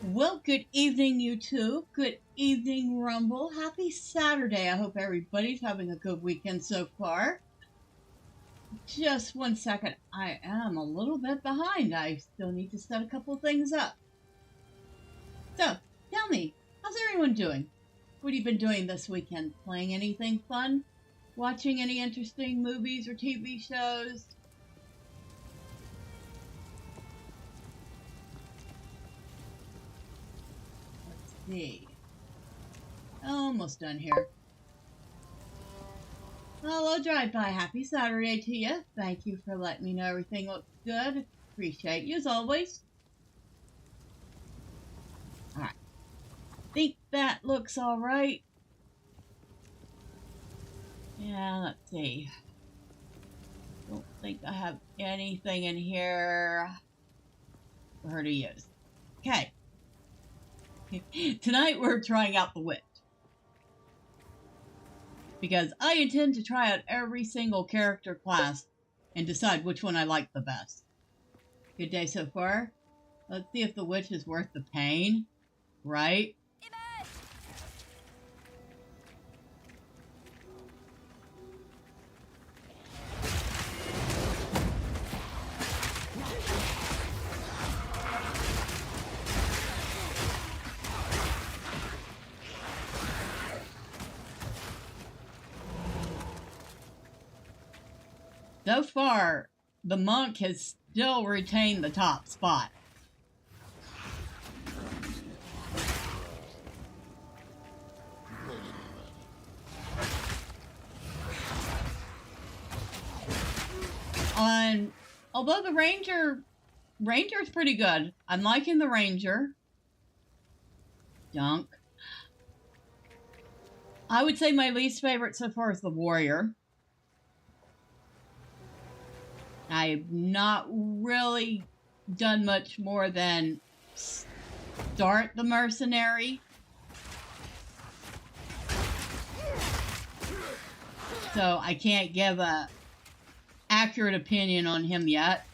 Well, good evening, YouTube. Good evening, Rumble. Happy Saturday. I hope everybody's having a good weekend so far. Just one second. I am a little bit behind. I still need to set a couple things up. So, tell me, how's everyone doing? What have you been doing this weekend? Playing anything fun? Watching any interesting movies or TV shows? Let's see. Almost done here. Hello, Drive-By. Happy Saturday to you. Thank you for letting me know everything looks good. Appreciate you as always. Alright. Think that looks alright. Yeah, let's see. Don't think I have anything in here for her to use. Okay. Tonight we're trying out the witch, because I intend to try out every single character class and decide which one I like the best. Good day so far. Let's see if the witch is worth the pain, right? So far, the monk has still retained the top spot. Although the Ranger's pretty good. I'm liking the Ranger. Dunk. I would say my least favorite so far is the Warrior. I've not really done much more than start the Mercenary. So I can't give a accurate opinion on him yet.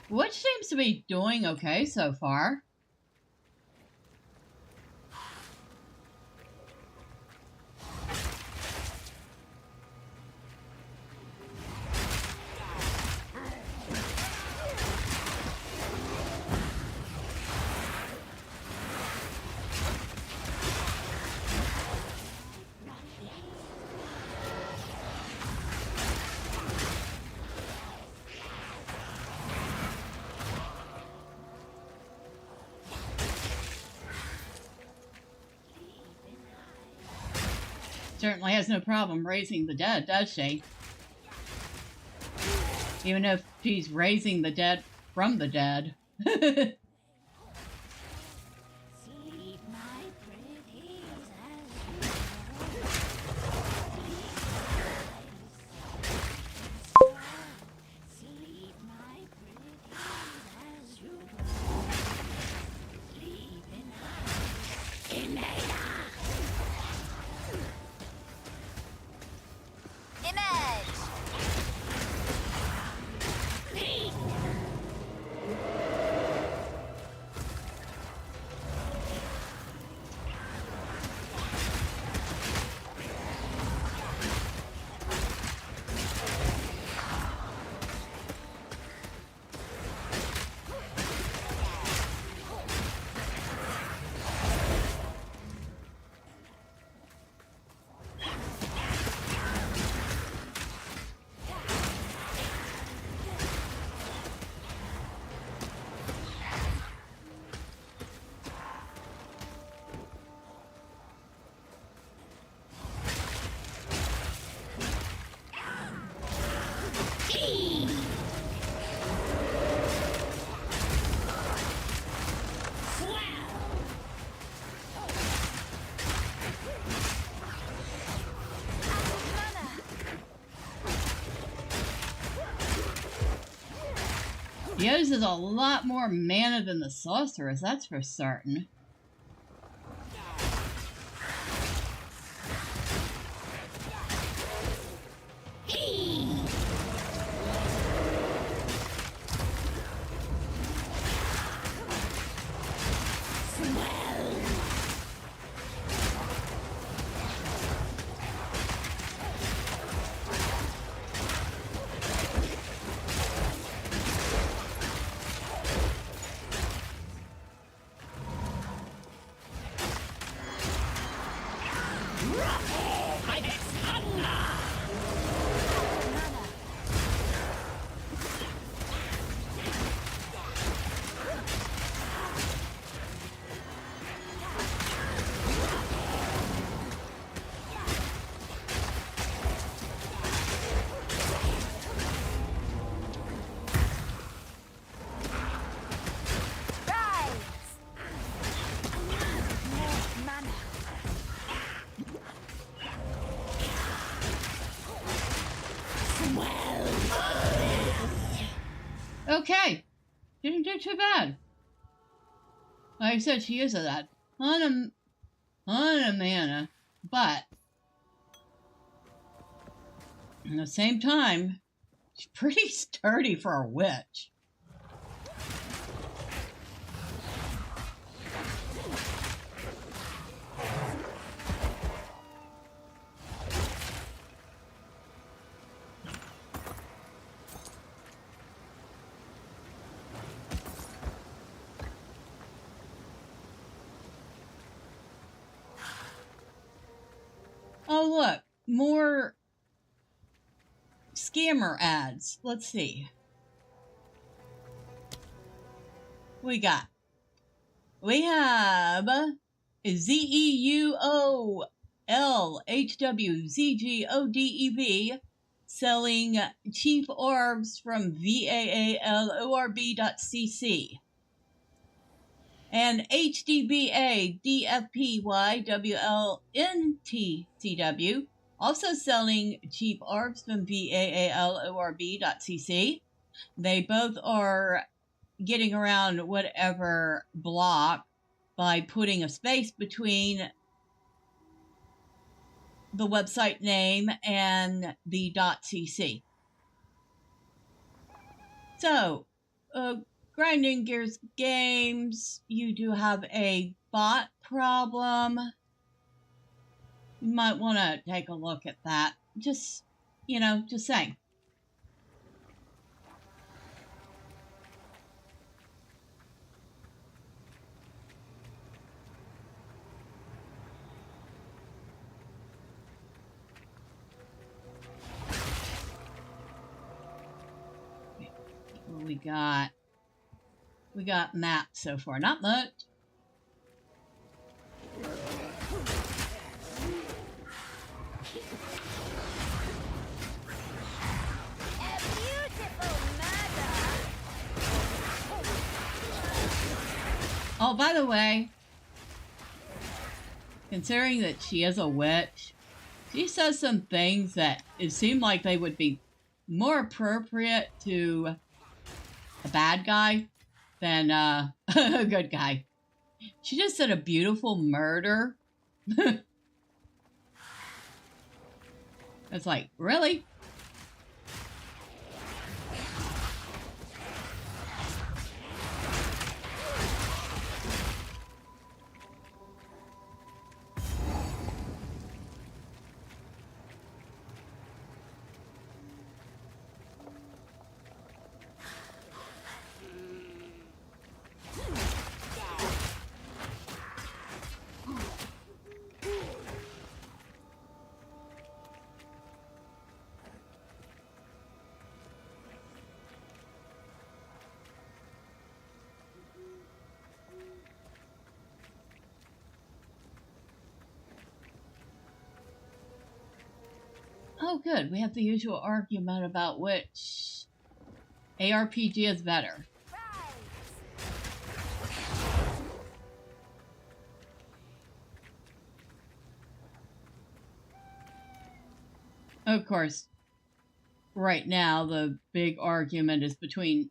Which seems to be doing okay so far. Certainly has no problem raising the dead, does she? Even if she's raising the dead from the dead. He uses a lot more mana than the sorceress, that's for certain. Okay, didn't do too bad. Like I said, she uses that ton of mana, but at the same time, she's pretty sturdy for a witch. Oh, look, more scammer ads. Let's see. We have ZEUOLHWZGODEV selling cheap orbs from VAALORB.cc. And HDBADFPYWLNTCW also selling cheap orbs from VAALORB.cc. They both are getting around whatever block by putting a space between the website name and the .cc. So, Grinding Gears Games, you do have a bot problem. You might want to take a look at that. Just saying. We got maps so far. Not much. Oh, by the way, considering that she is a witch, she says some things that it seemed like they would be more appropriate to a bad guy than a good guy. She just said a beautiful murder. It's like, really? Oh, good. We have the usual argument about which ARPG is better. Of course, right now the big argument is between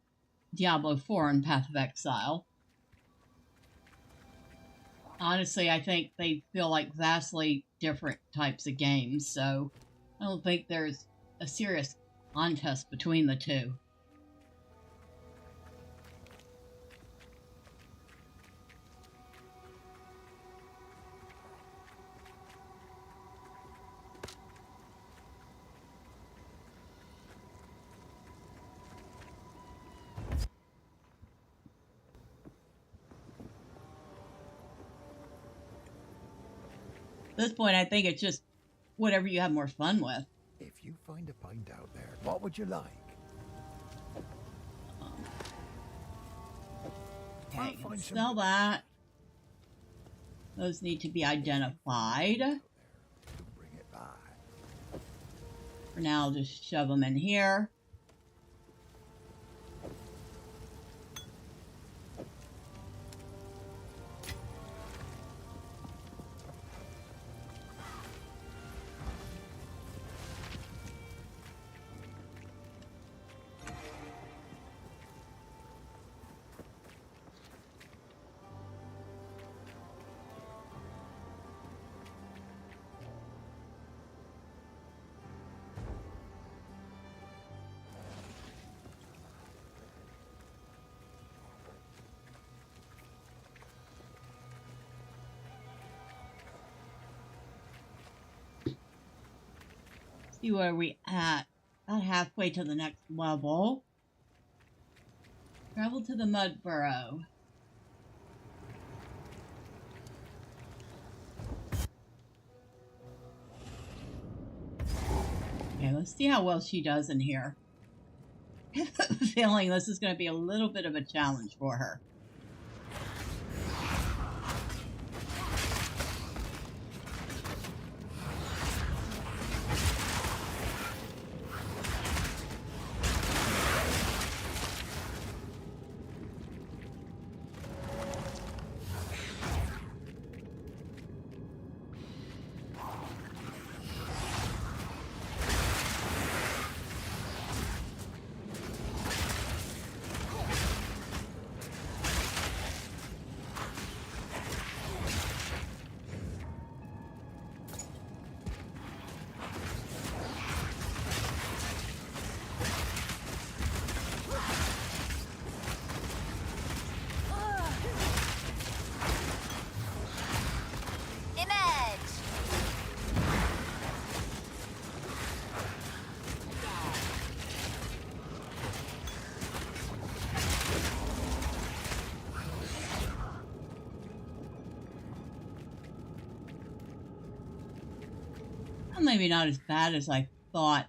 Diablo 4 and Path of Exile. Honestly, I think they feel like vastly different types of games, so I don't think there's a serious contest between the two. At this point, I think it's just whatever you have more fun with. If you find a pint out there, what would you like? Okay, sell that. Those need to be identified. Bring it by. For now, I'll just shove them in here. See where we at. About halfway to the next level. Travel to the Mud Burrow. Okay, let's see how well she does in here. I have a feeling this is going to be a little bit of a challenge for her. Well, maybe not as bad as I thought.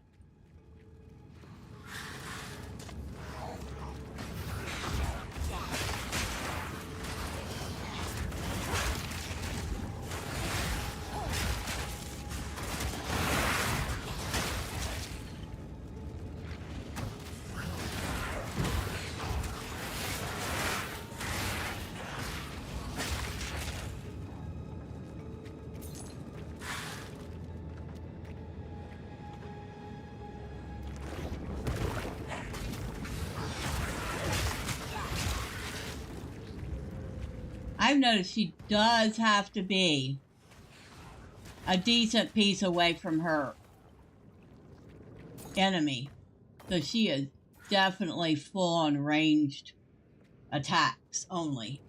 I've noticed she does have to be a decent piece away from her enemy. So she is definitely full on ranged attacks only.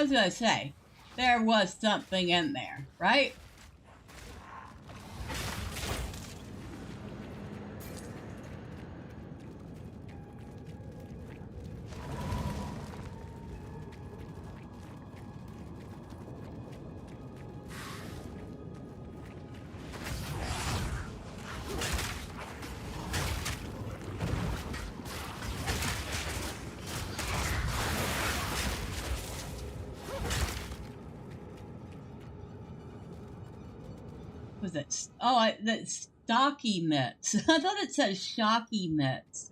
I was going to say, there was something in there, right? Was it? Oh, that's stocky mitts. I thought it said shocky mitts.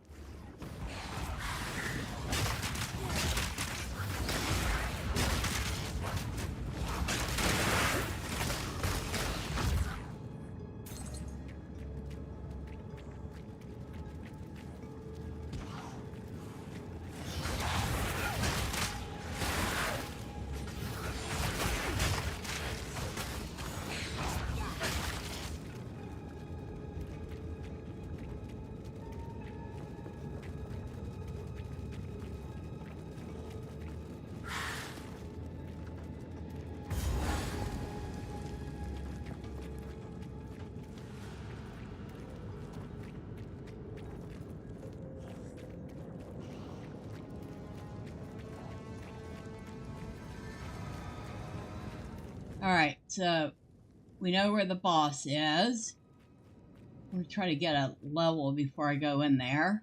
Alright, so we know where the boss is. I'm going to try to get a level before I go in there.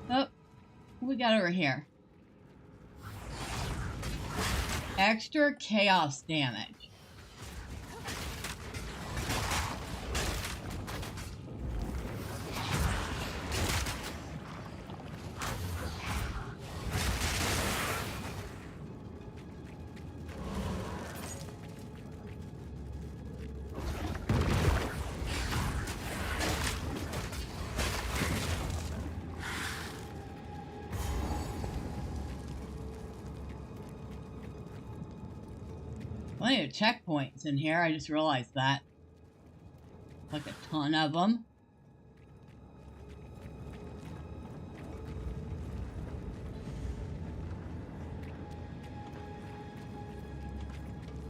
Oh, what we got over here? Extra chaos damage. Plenty of checkpoints in here, I just realized that. Like a ton of them.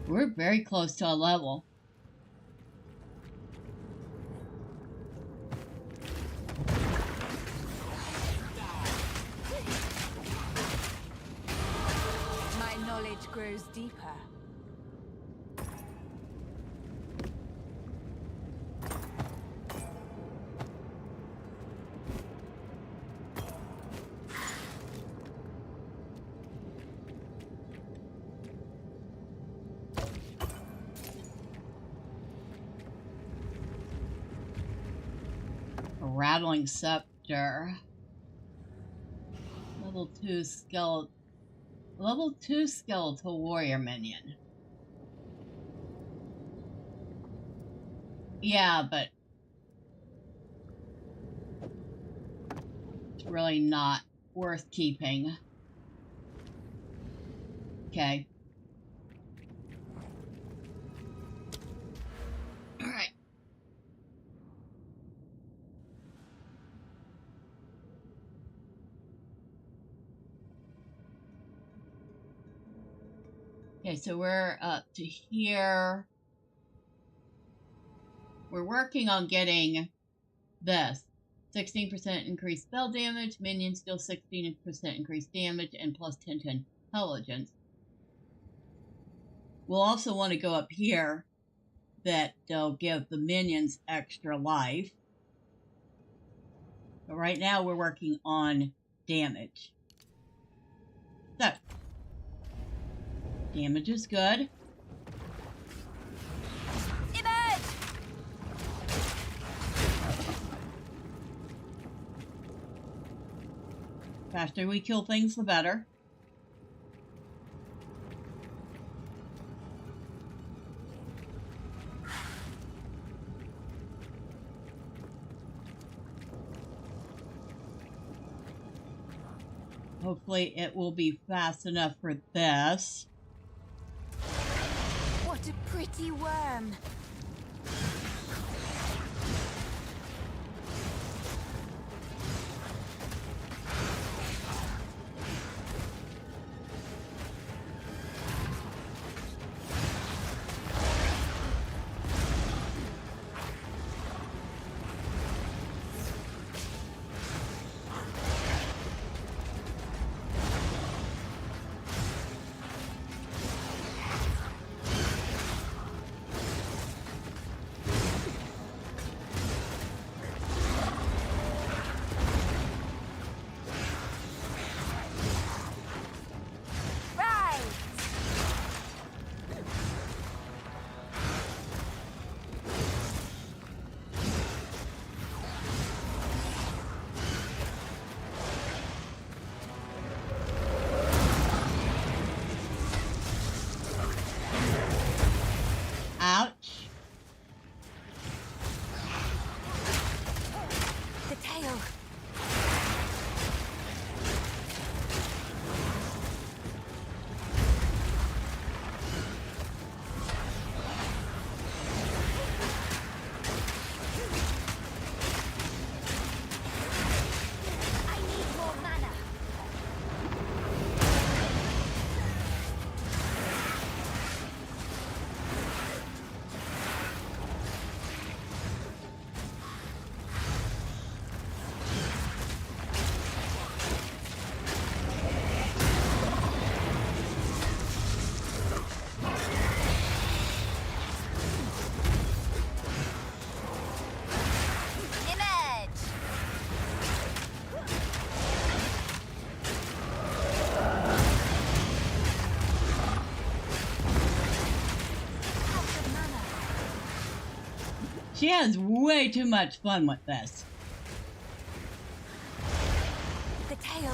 We're very close to a level. My knowledge grows deeper. Rattling scepter. Level 2 skeletal warrior minion. Yeah, but it's really not worth keeping. Okay. Alright. Okay, so we're up to here. We're working on getting this. 16% increased spell damage, minions deal 16% increased damage, and plus 10 to intelligence. We'll also want to go up here that they'll give the minions extra life. But right now we're working on damage. So, damage is good. Emerge! Faster we kill things, the better. Hopefully it will be fast enough for this. What a pretty worm. Ouch. The tail. I need more mana. Image! Out of mana. She has way too much fun with this. The tail.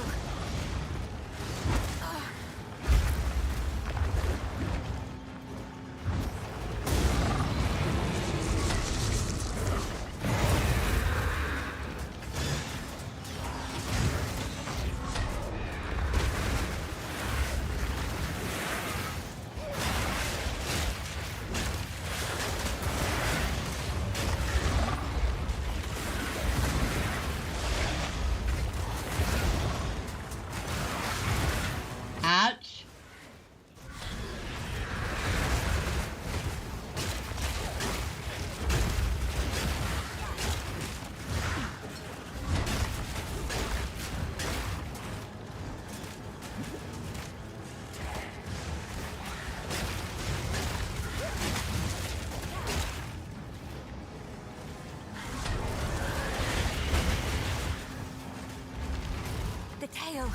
Ouch. The tail.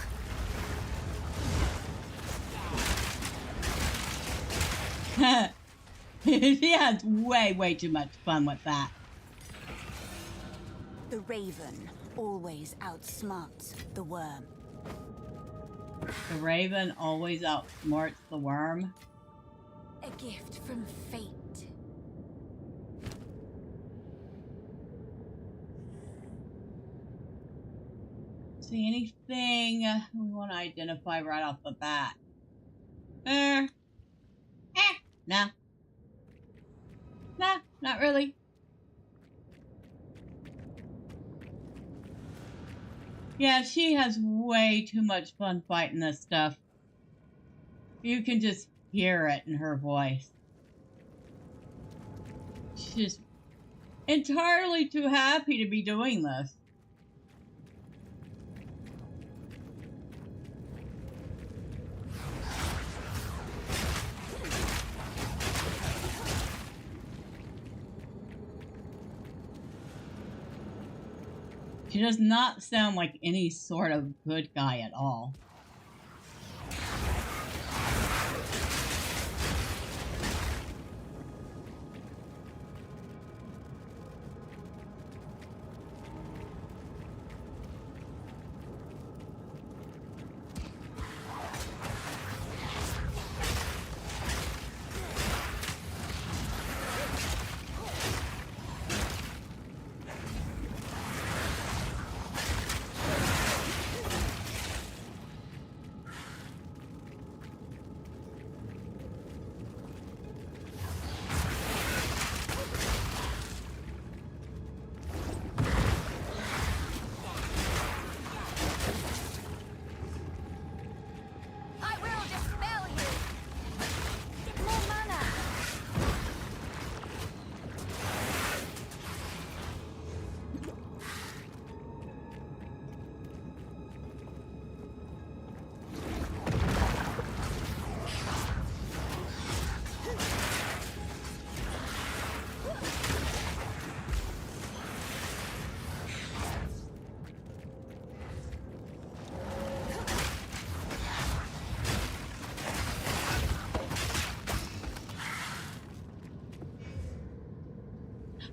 She has way too much fun with that. The raven always outsmarts the worm. The raven always outsmarts the worm. A gift from fate. See anything we want to identify right off the bat? No. Nah, not really. Yeah, she has way too much fun fighting this stuff. You can just hear it in her voice. She's entirely too happy to be doing this. She does not sound like any sort of good guy at all. I will dispel you. Get more mana.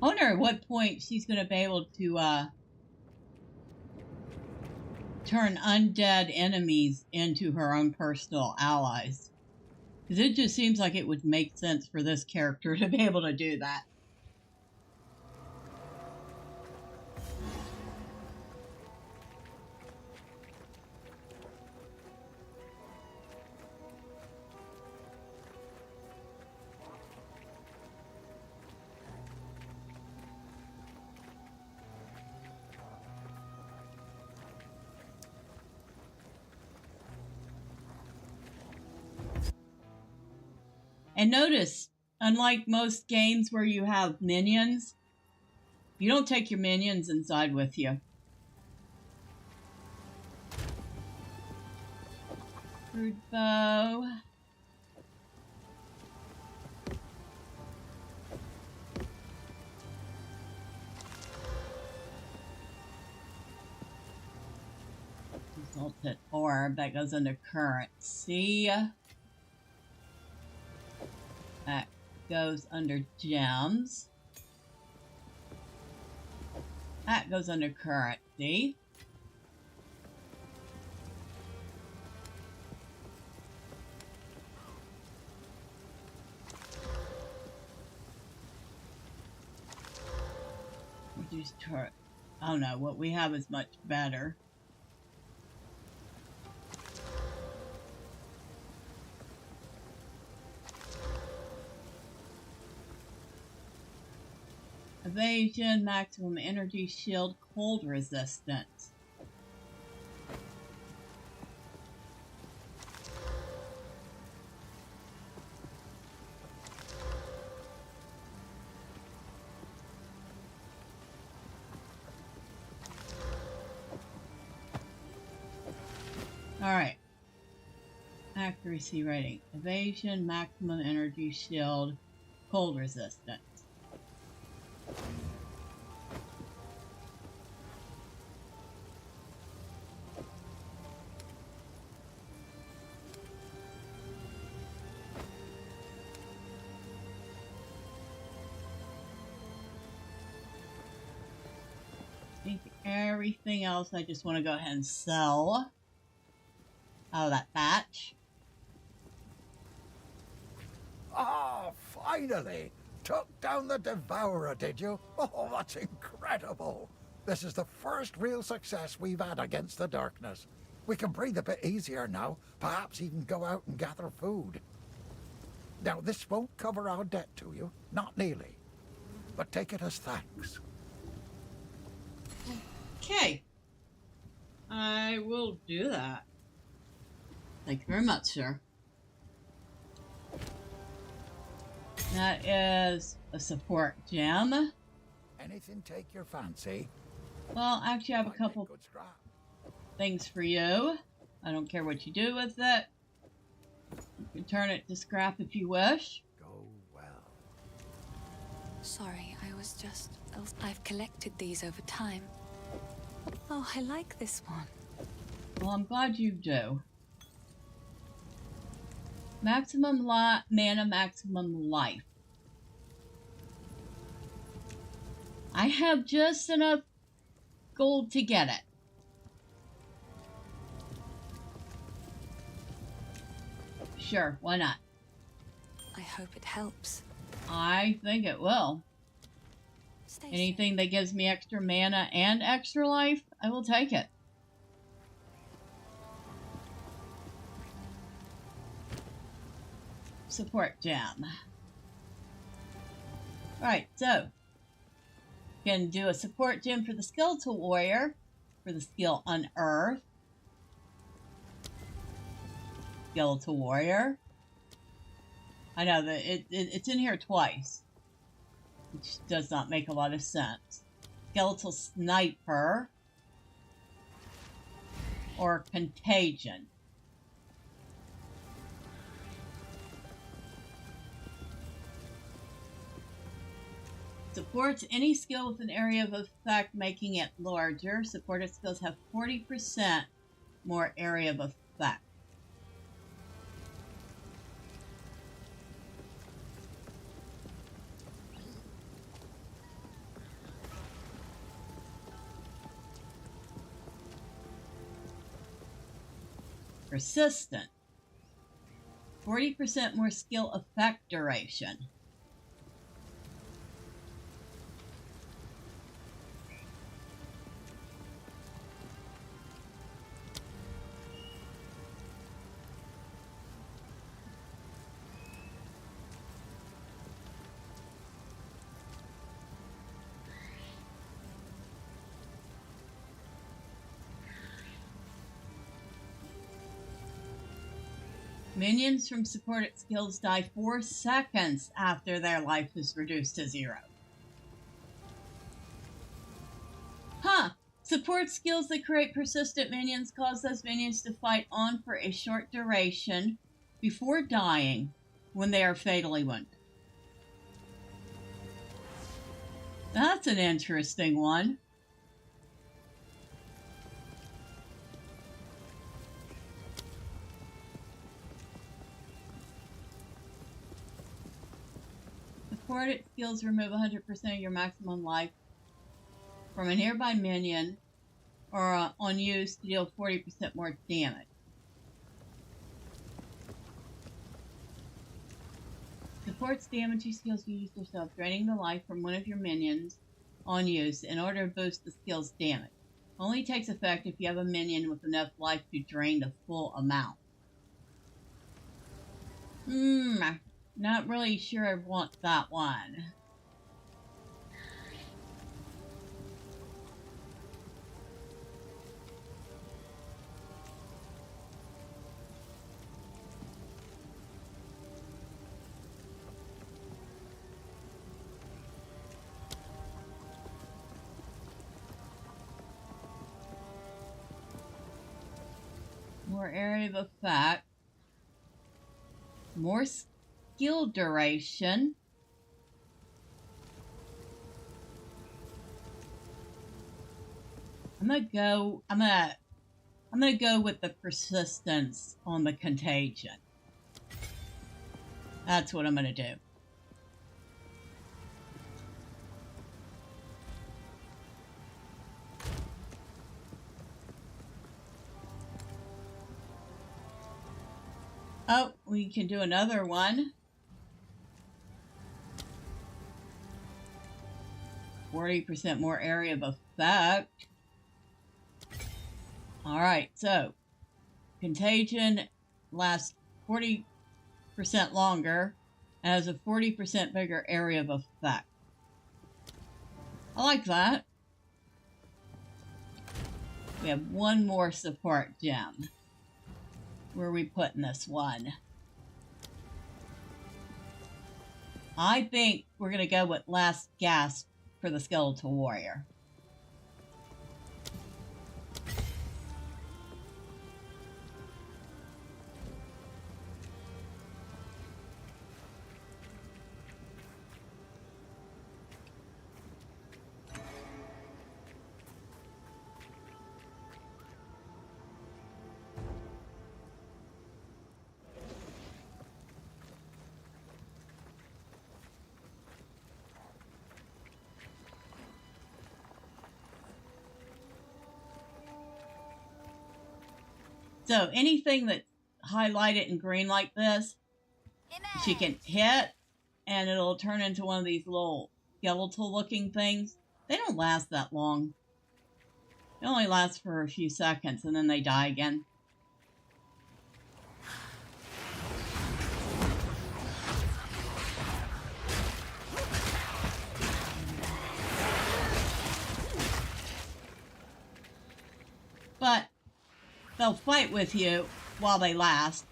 I wonder at what point she's going to be able to turn undead enemies into her own personal allies. Because it just seems like it would make sense for this character to be able to do that. And notice, unlike most games where you have minions, you don't take your minions inside with you. Crude bow. Exalted orb that goes under currency. That goes under gems. That goes under currency. Reduce turret. Oh no, what we have is much better. Evasion, maximum energy, shield, cold resistance. Alright. Accuracy rating. Evasion, maximum energy, shield, cold resistance. I think everything else I just want to go ahead and sell. Oh, that batch. Ah, finally! Took down the Devourer, did you? Oh, that's incredible! This is the first real success we've had against the darkness. We can breathe a bit easier now, perhaps even go out and gather food. Now, this won't cover our debt to you, not nearly. But take it as thanks. Okay. I will do that. Thank you very much, sir. That is a support gem. Anything take your fancy? Well, actually, I have a Might couple make good scrap. things for you. I don't care what you do with it. You can turn it to scrap if you wish. Go well. Sorry, I've collected these over time. Oh, I like this one. Well, I'm glad you do. Maximum mana, maximum life. I have just enough gold to get it. Sure, why not? I hope it helps. I think it will. Stay Anything that gives me extra mana and extra life, I will take it. Support gem. Alright, so can do a support gem for the skeletal warrior for the skill Unearth. Skeletal warrior. I know that it's in here twice, which does not make a lot of sense. Skeletal sniper or contagion. Supports any skill with an area of effect, making it larger. Supported skills have 40% more area of effect. Persistent. 40% more skill effect duration. Minions from supported skills die 4 seconds after their life is reduced to 0. Huh. Support skills that create persistent minions cause those minions to fight on for a short duration before dying when they are fatally wounded. That's an interesting one. Supported skills remove 100% of your maximum life from a nearby minion or on use to deal 40% more damage. Supports damage skills you use yourself, draining the life from one of your minions on use in order to boost the skill's damage. Only takes effect if you have a minion with enough life to drain the full amount. Not really sure I want that one. More area of effect. More skill duration. I'm gonna go with the persistence on the contagion. That's what I'm gonna do. Oh, we can do another one. 40% more area of effect. Alright, so contagion lasts 40% longer and has a 40% bigger area of effect. I like that. We have one more support gem. Where are we putting this one? I think we're going to go with Last Gasp for the Skeletal Warrior. So anything that's highlighted in green like this, she can hit, and it'll turn into one of these little skeletal looking things. They don't last that long. They only last for a few seconds, and then they die again. But they'll fight with you while they last.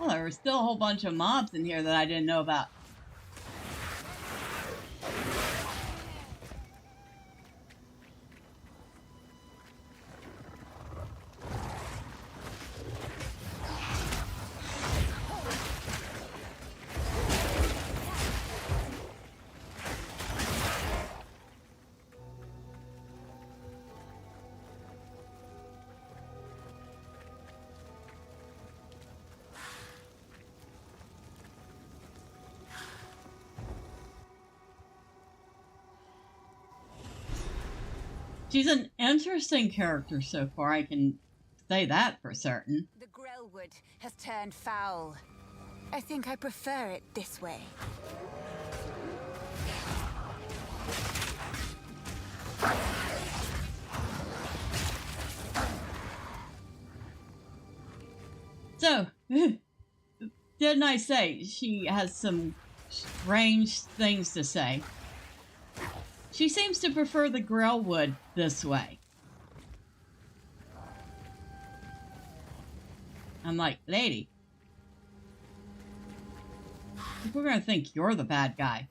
Well, there were still a whole bunch of mobs in here that I didn't know about. She's an interesting character so far, I can say that for certain. The grellwood has turned foul. I think I prefer it this way. So, didn't I say she has some strange things to say? She seems to prefer the grellwood this way. I'm like, lady, we're going to think you're the bad guy.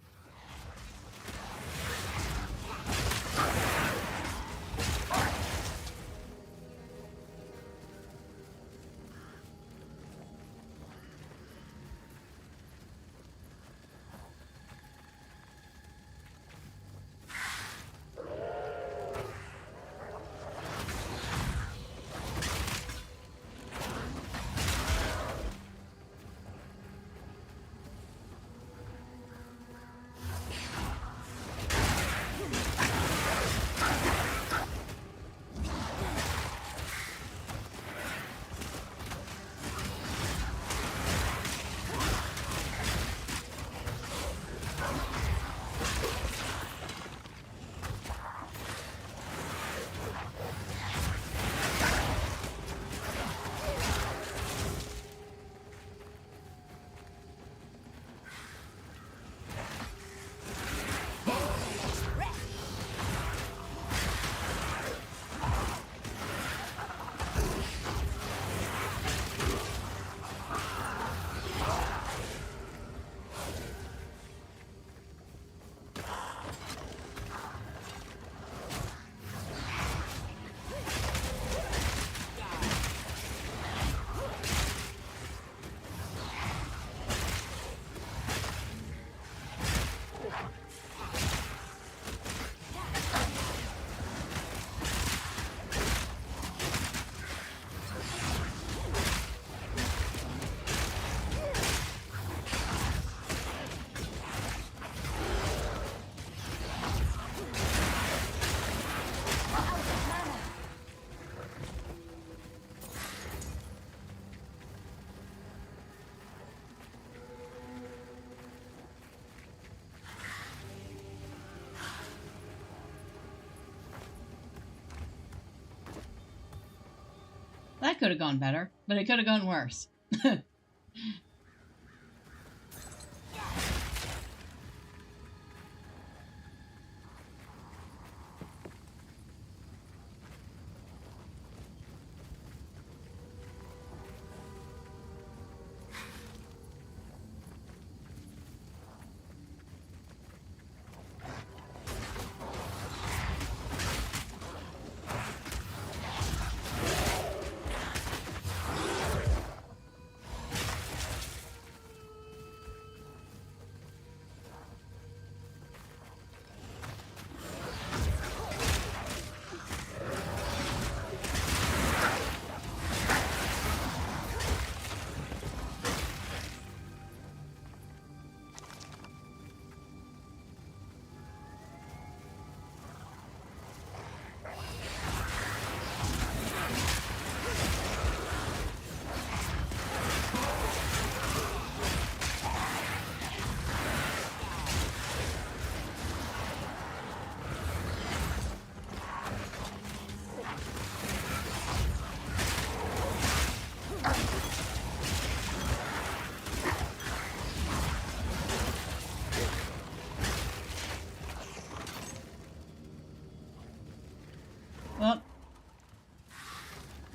That could have gone better, but it could have gone worse.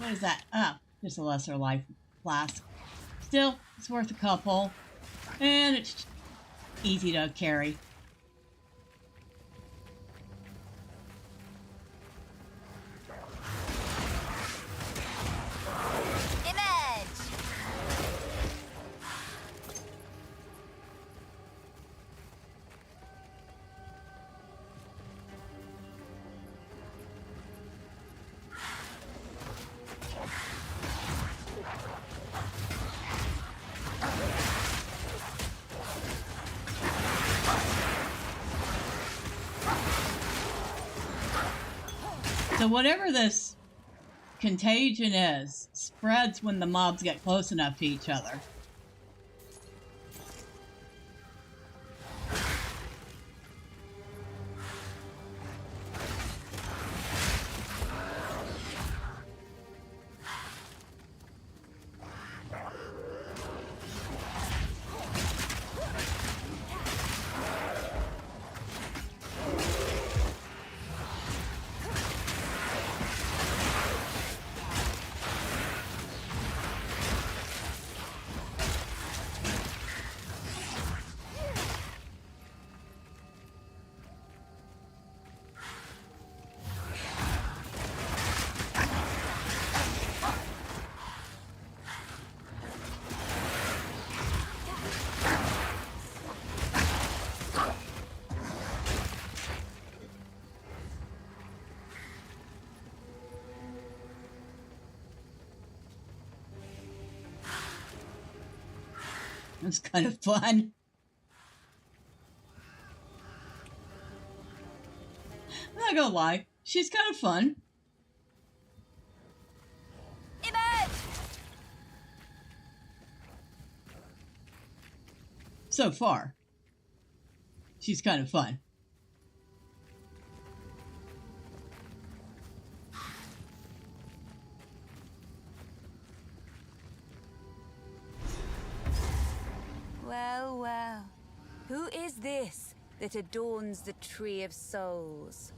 What is that? Ah, just a lesser life flask. Still, it's worth a couple. And it's easy to carry. So whatever this contagion is, spreads when the mobs get close enough to each other. It's kind of fun. I'm not gonna lie, she's kind of fun. Emerge! So far, she's kind of fun. Well, well. Who is this that adorns the Tree of Souls?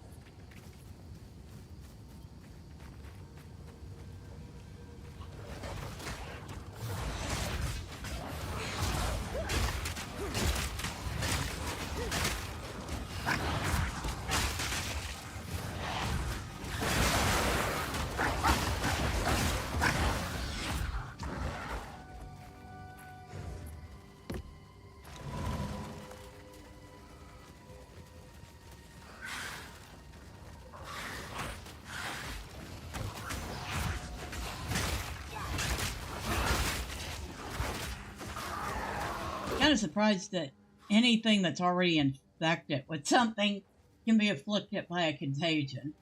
Kind of surprised that anything that's already infected with something can be afflicted by a contagion.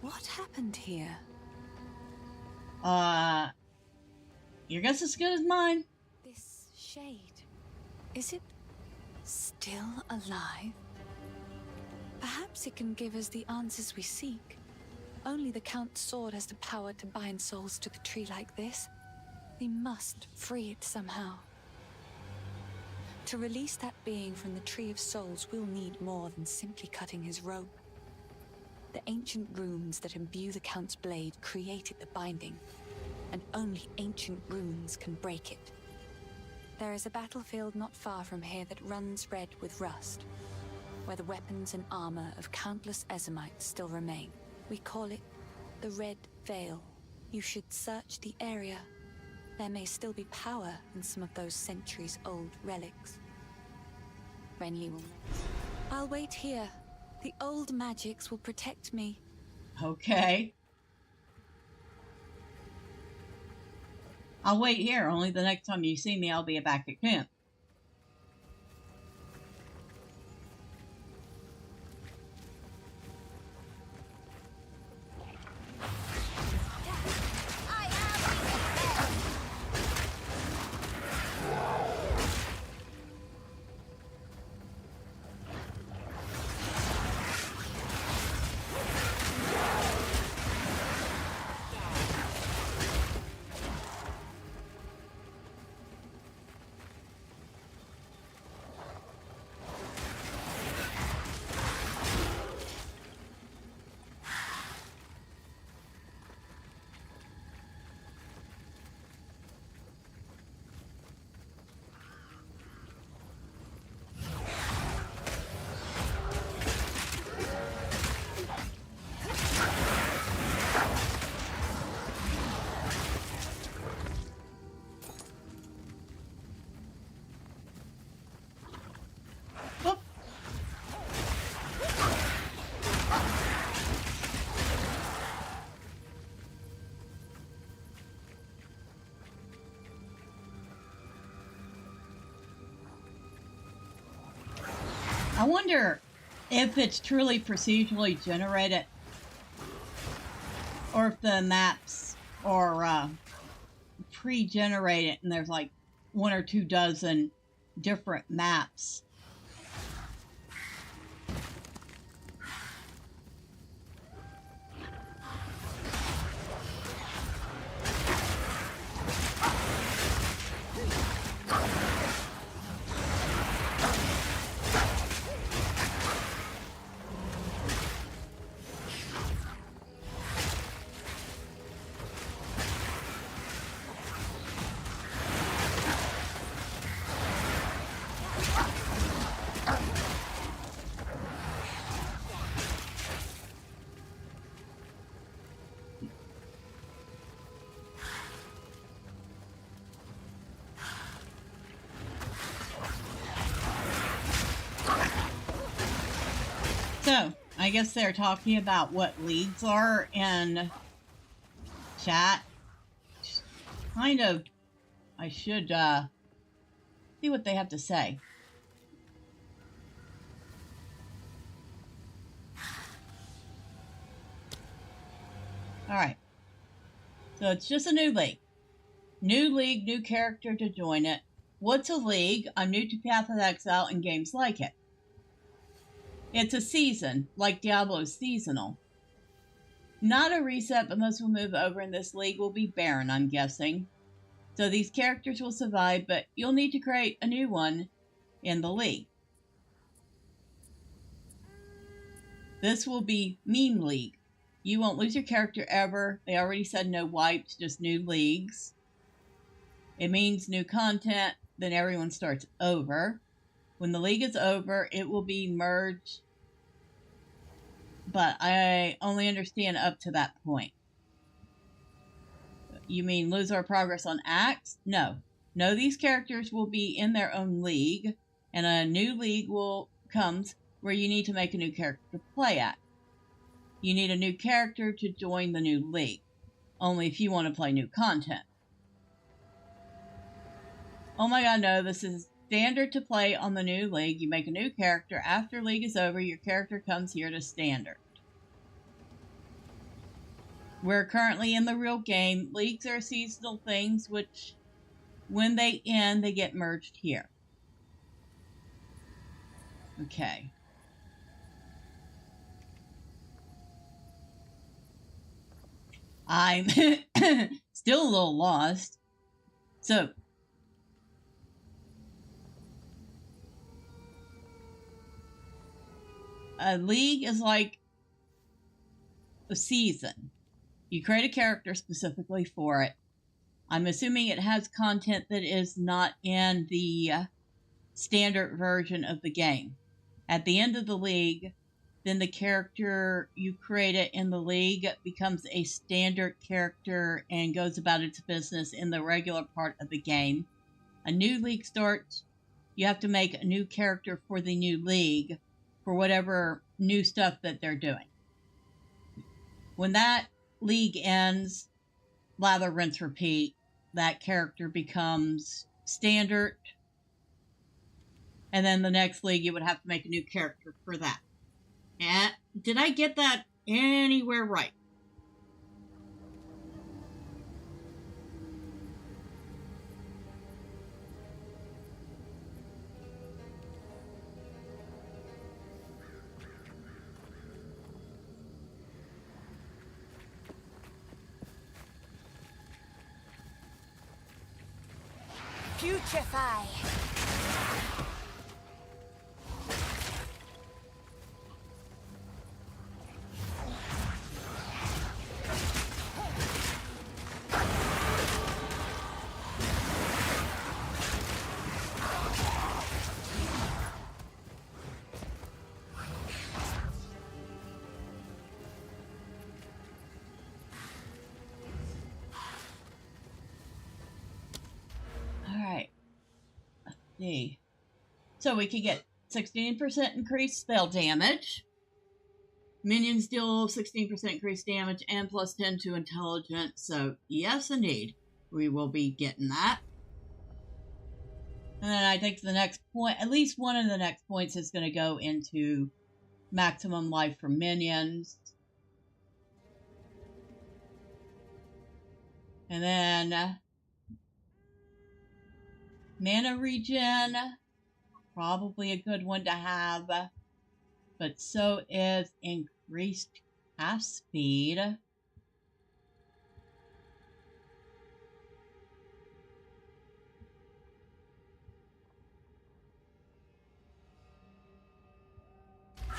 What happened here? Your guess is as good as mine. This shade, is it still alive? Perhaps it can give us the answers we seek. Only the Count's sword has the power to bind souls to the tree like this. We must free it somehow. To release that being from the Tree of Souls, we'll need more than simply cutting his rope. The ancient runes that imbue the Count's blade created the binding, and only ancient runes can break it. There is a battlefield not far from here that runs red with rust, where the weapons and armor of countless Ezamites still remain. We call it the Red Veil. You should search the area. There may still be power in some of those centuries-old relics. Renly will know. I'll wait here. The old magics will protect me. Okay. I'll wait here. Only the next time you see me, I'll be back at camp. I wonder if it's truly procedurally generated or if the maps are pre-generated and there's like 1 or 2 dozen different maps. So, I guess they're talking about what leagues are in chat. Kind of, I should see what they have to say. Alright. So it's just a new league. New league, new character to join it. What's a league? I'm new to Path of Exile and games like it. It's a season, like Diablo's seasonal. Not a reset, but most will move over in this league will be barren, I'm guessing. So these characters will survive, but you'll need to create a new one in the league. This will be Meme League. You won't lose your character ever. They already said no wipes, just new leagues. It means new content, then everyone starts over. When the league is over, it will be merged, but I only understand up to that point. You mean lose our progress on acts? No. No, these characters will be in their own league, and a new league comes where you need to make a new character to play at. You need a new character to join the new league, only if you want to play new content. Oh my god, no, this is standard to play on the new league. You make a new character. After league is over, your character comes here to standard. We're currently in the real game. Leagues are seasonal things, which when they end, they get merged here. Okay. I'm still a little lost. So, a league is like a season. You create a character specifically for it. I'm assuming it has content that is not in the standard version of the game. At the end of the league, then the character you created in the league becomes a standard character and goes about its business in the regular part of the game. A new league starts. You have to make a new character for the new league for whatever new stuff that they're doing. When that league ends, lather, rinse, repeat, that character becomes standard. And then the next league, you would have to make a new character for that. And did I get that anywhere right? Putrefy. Alright. Let's see. So we could get 16% increased spell damage. Minions deal 16% increased damage and plus 10 to intelligence. So, yes, indeed. We will be getting that. And then I think the next point, at least one of the next points, is going to go into maximum life for minions. And then mana regen, probably a good one to have. But so is increased cast speed.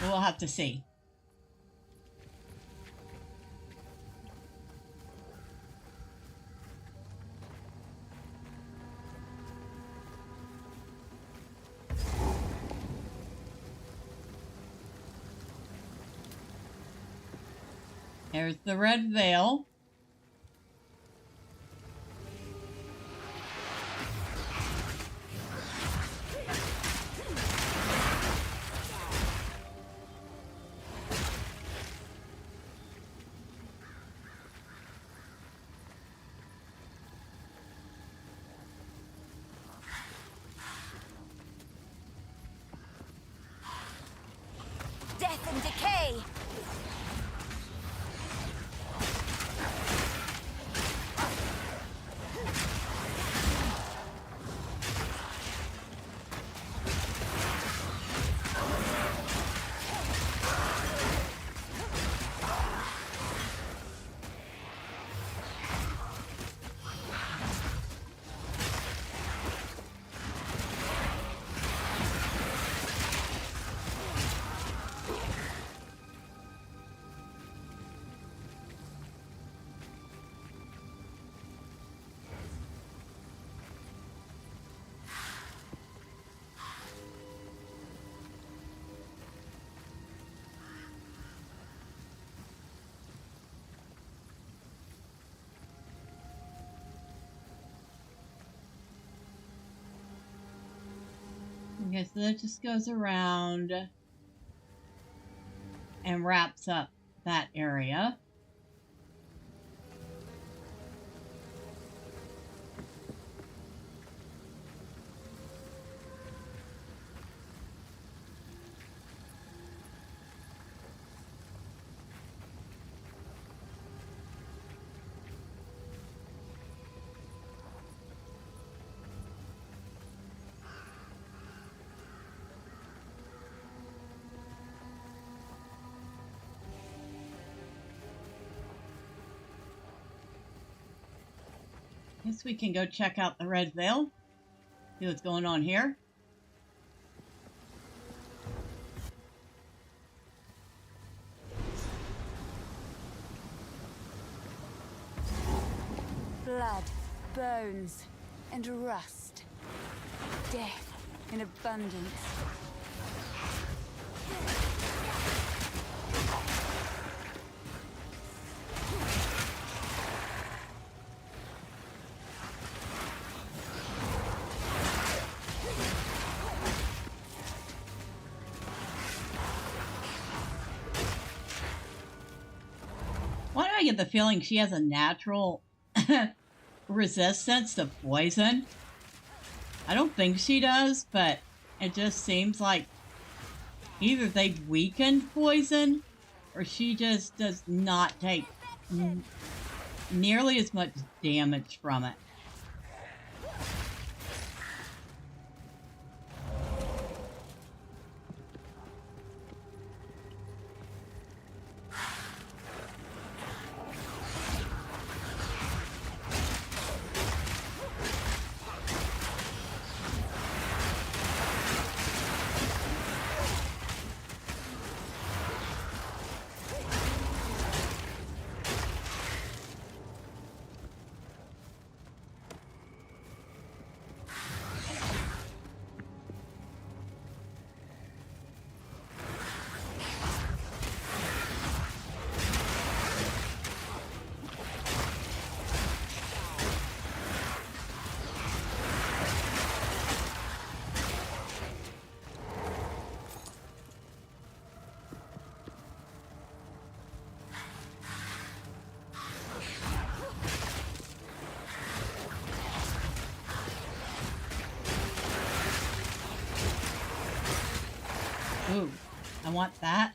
We'll have to see. There's the red veil. Death and decay. Okay, so that just goes around and wraps up that area. Guess we can go check out the red veil. See what's going on here. Blood, bones, and rust. Death in abundance. Why do I get the feeling she has a natural resistance to poison? I don't think she does, but it just seems like either they've weakened poison or she just does not take nearly as much damage from it. I want that.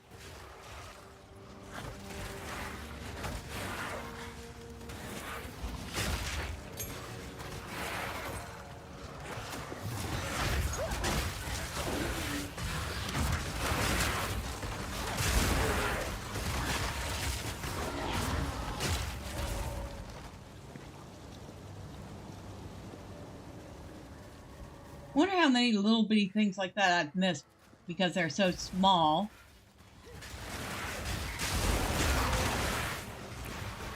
Wonder how many little bitty things like that I've missed because they're so small.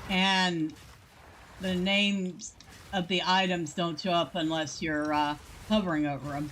And the names of the items don't show up unless you're hovering over them.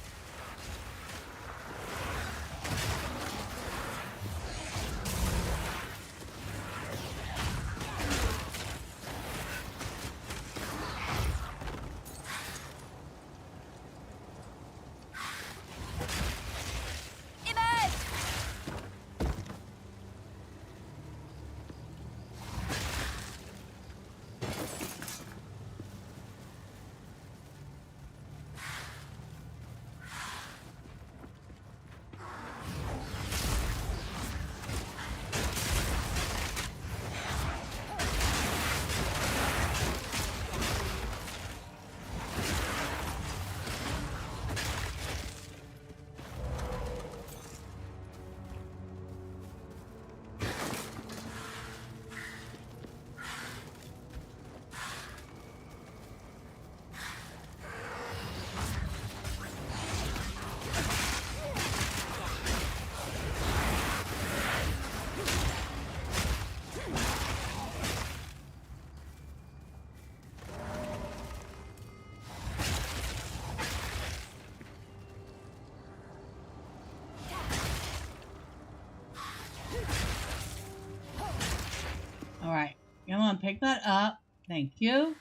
Alright, come on, pick that up. Thank you.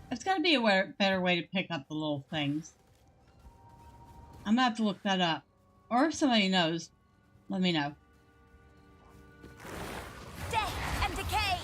There's got to be a better way to pick up the little things. I'm gonna have to look that up. Or if somebody knows, let me know. Death and decay!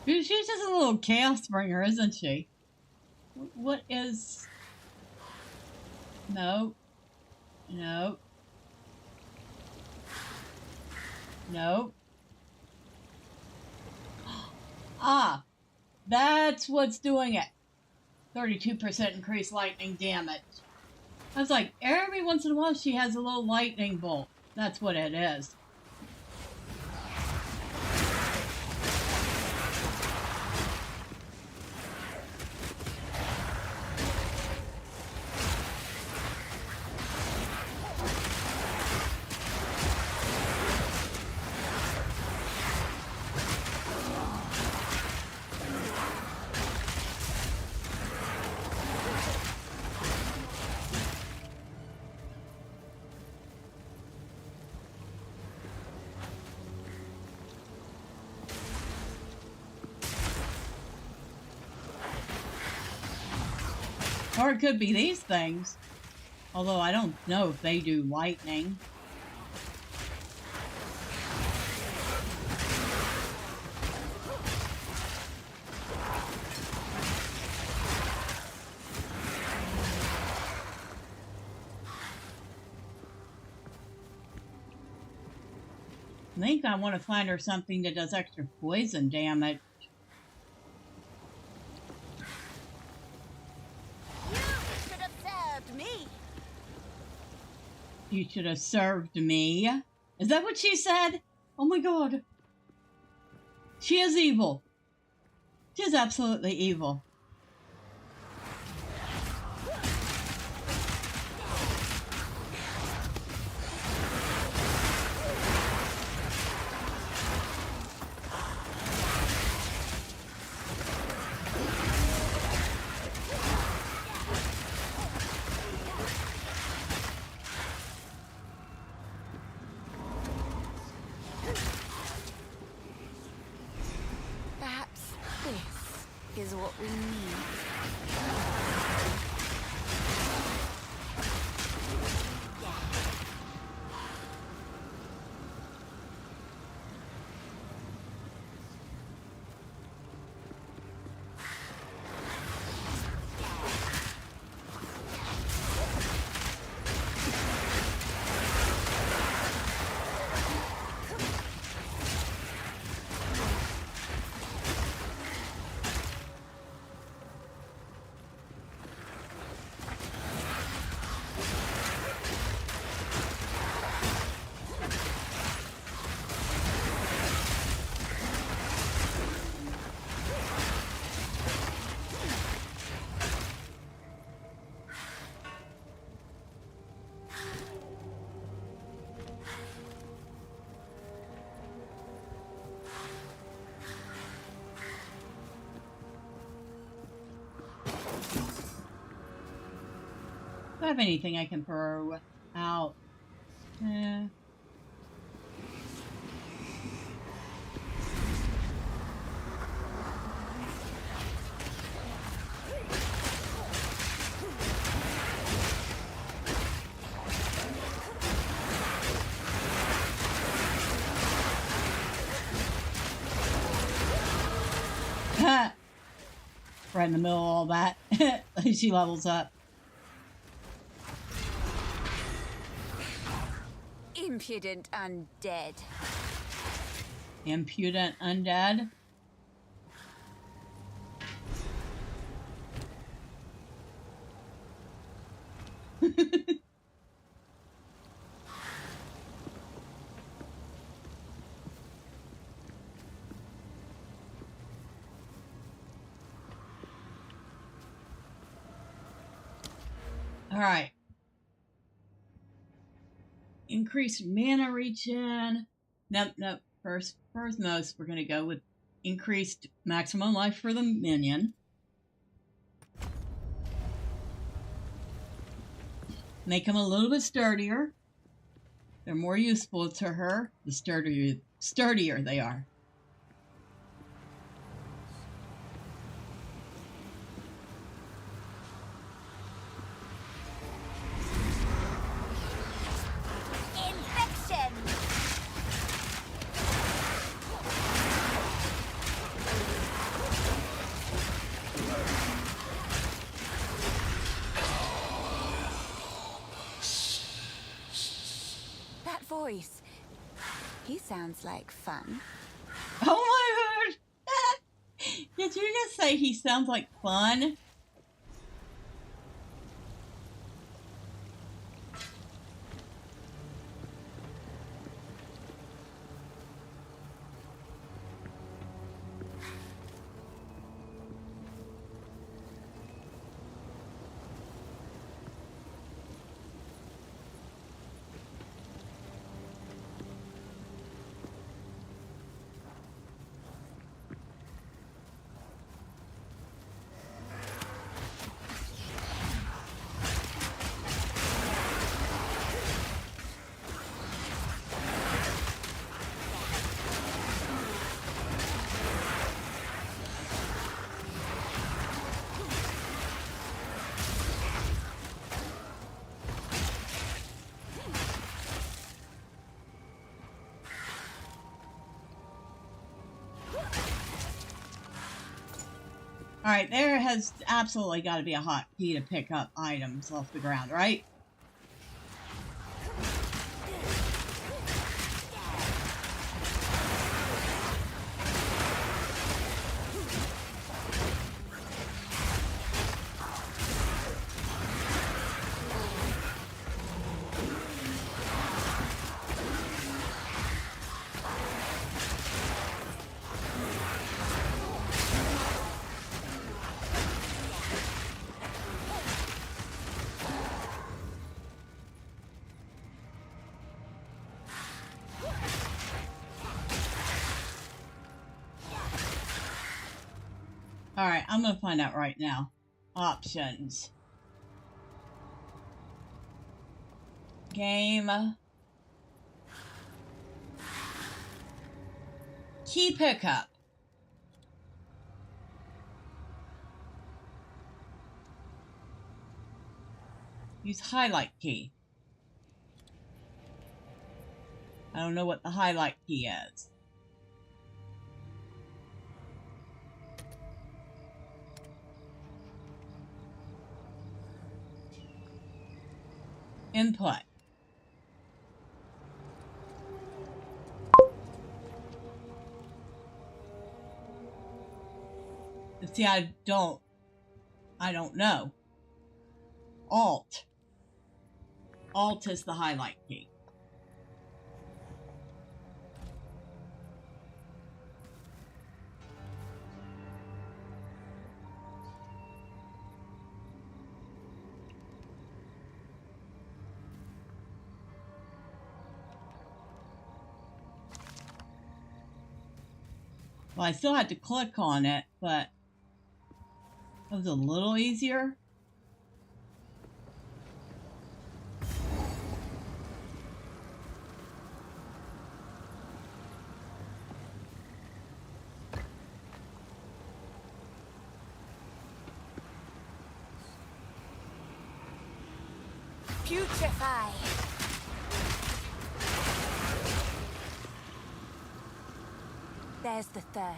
She's just a little chaos bringer, isn't she? What is... No. No. No. Ah, that's what's doing it. 32% increased lightning damage. I was like, every once in a while she has a little lightning bolt. That's what it is. Or it could be these things. Although I don't know if they do lightning. I think I want to find her something that does extra poison damage. You should have served me. You should have served me. Is that what she said? Oh my god. She is evil. She is absolutely evil. Perhaps this is what we need. Do I have anything I can throw out? Right in the middle of all that. She levels up. Impudent undead. Impudent undead. All right. Increased mana regen. Nope. First most, we're going to go with increased maximum life for the minion. Make them a little bit sturdier. They're more useful to her the sturdier they are. Infection. That voice. He sounds like fun. Oh my god! Did you just say he sounds like fun? Alright, there has absolutely got to be a hotkey to pick up items off the ground, right? Alright, I'm going to find out right now. Options. Game. Key pickup. Use highlight key. I don't know what the highlight key is. Input. See, I don't know. Alt. Alt is the highlight key. Well, I still had to click on it, but it was a little easier. Putrefy. There's the third.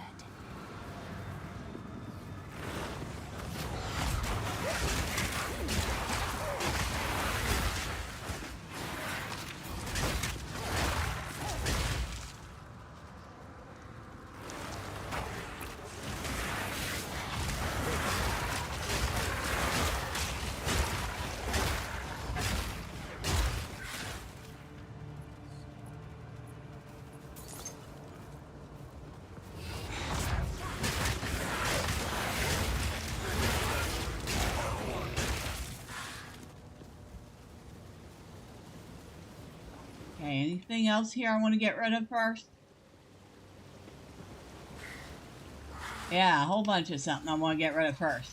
Okay, anything else here I want to get rid of first? Yeah, a whole bunch of something I want to get rid of first.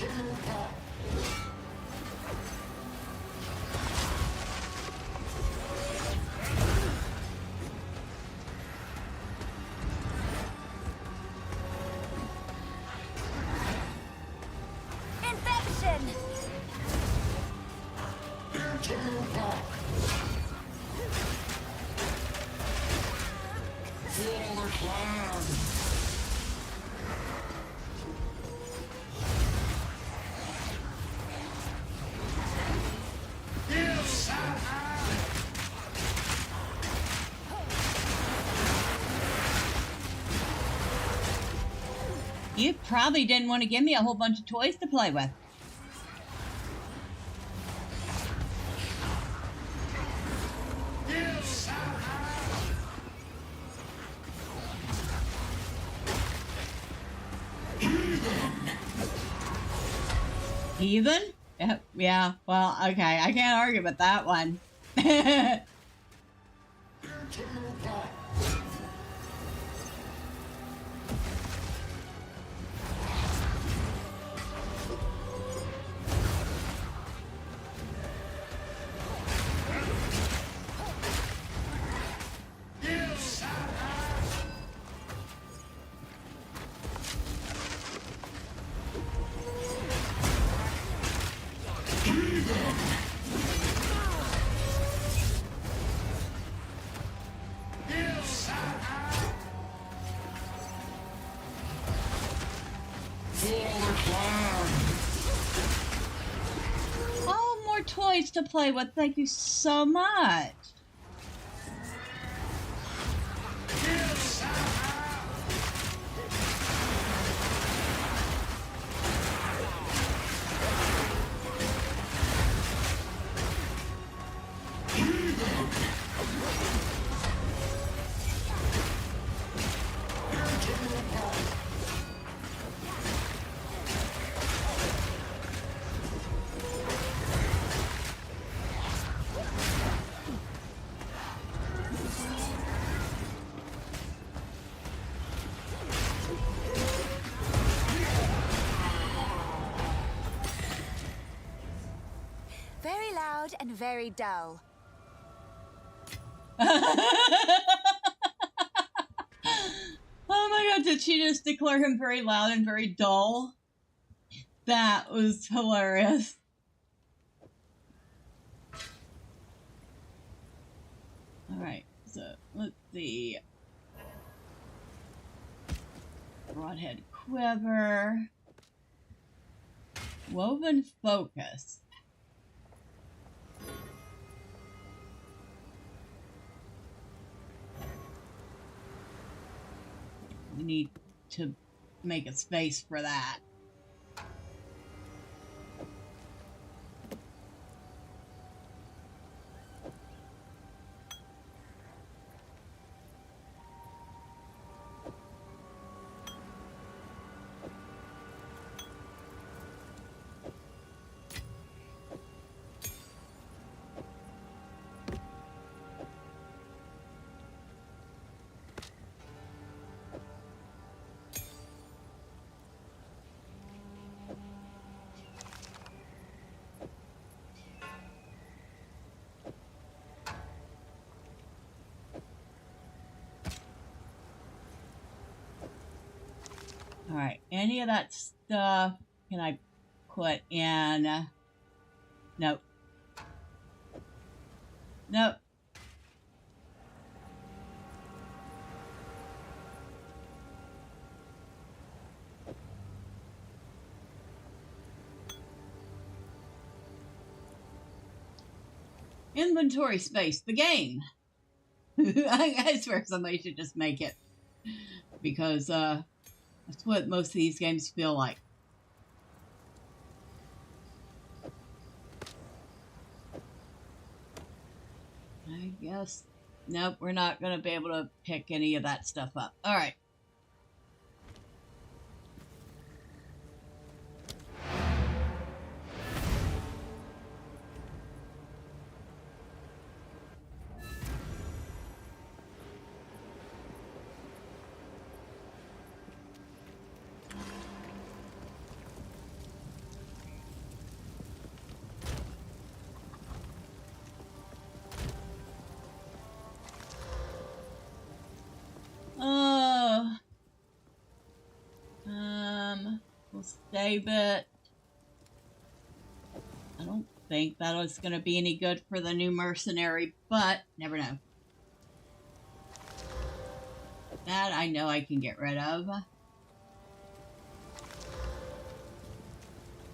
Infection! You probably didn't want to give me a whole bunch of toys to play with. Heathen? Yeah, well, okay. I can't argue with that one. Oh, more toys to play with. Thank you so much. Very loud and very dull. Oh my god, did she just declare him very loud and very dull? That was hilarious. Alright, so let's see. Broadhead quiver. Woven focus. We need to make a space for that. Alright, any of that stuff can I put in? Nope. Nope. Inventory space, the game. I swear somebody should just make it. Because, that's what most of these games feel like. I guess. Nope, we're not going to be able to pick any of that stuff up. Alright. We'll save it. I don't think that was going to be any good for the new mercenary, but never know. That I know I can get rid of.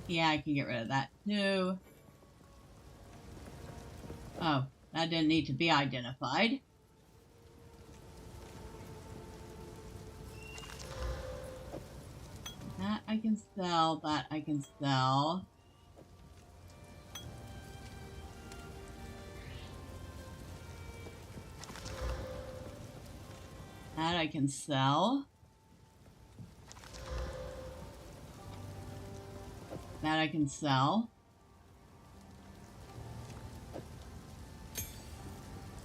Yeah, I can get rid of that too. Oh, that didn't need to be identified. That I can sell, that I can sell. That I can sell. That I can sell.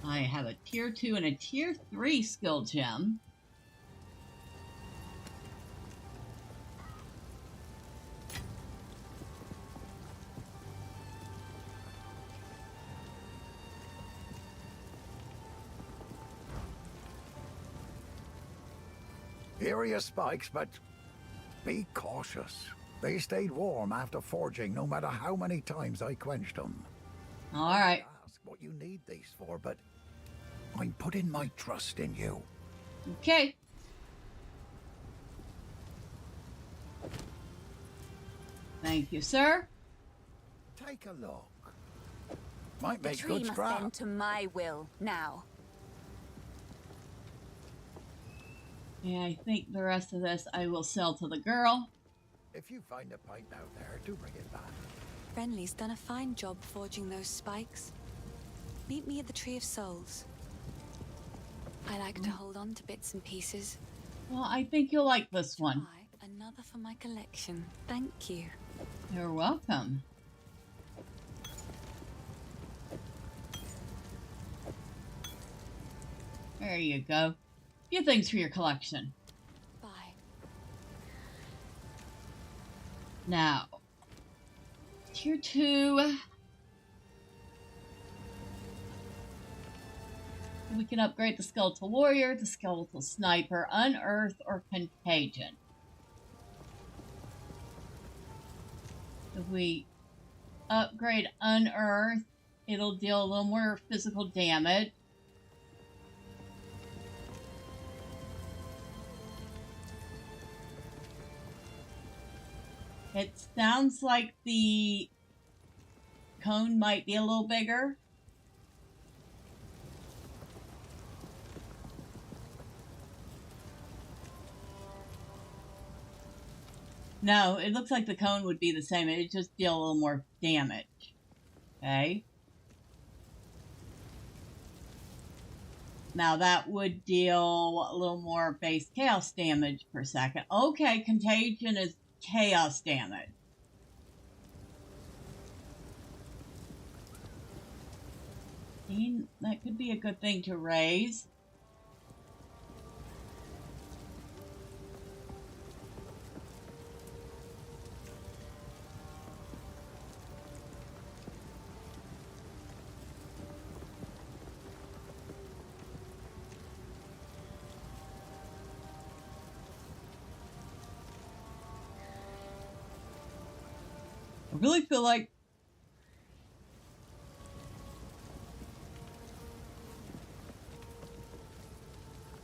I have a tier 2 and a tier 3 skill gem. Here are your spikes, but be cautious. They stayed warm after forging, no matter how many times I quenched them. All right. Ask what you need these for, but I'm putting my trust in you. Okay. Thank you, sir. Take a look. Might The make tree good must scrap. bend to my will now. Yeah, I think the rest of this I will sell to the girl. If you find a pipe out there, do bring it back. Renly's done a fine job forging those spikes. Meet me at the Tree of Souls. I like to hold on to bits and pieces. Well, I think you'll like this one. Try another for my collection. Thank you. You're welcome. There you go. Few things for your collection. Bye. Now, tier 2. We can upgrade the Skeletal Warrior, the Skeletal Sniper, Unearth, or Contagion. If we upgrade Unearth, it'll deal a little more physical damage. It sounds like the cone might be a little bigger. No, it looks like the cone would be the same. It would just deal a little more damage. Okay. Now that would deal a little more base chaos damage per second. Okay, contagion is chaos damage. That could be a good thing to raise. I really feel like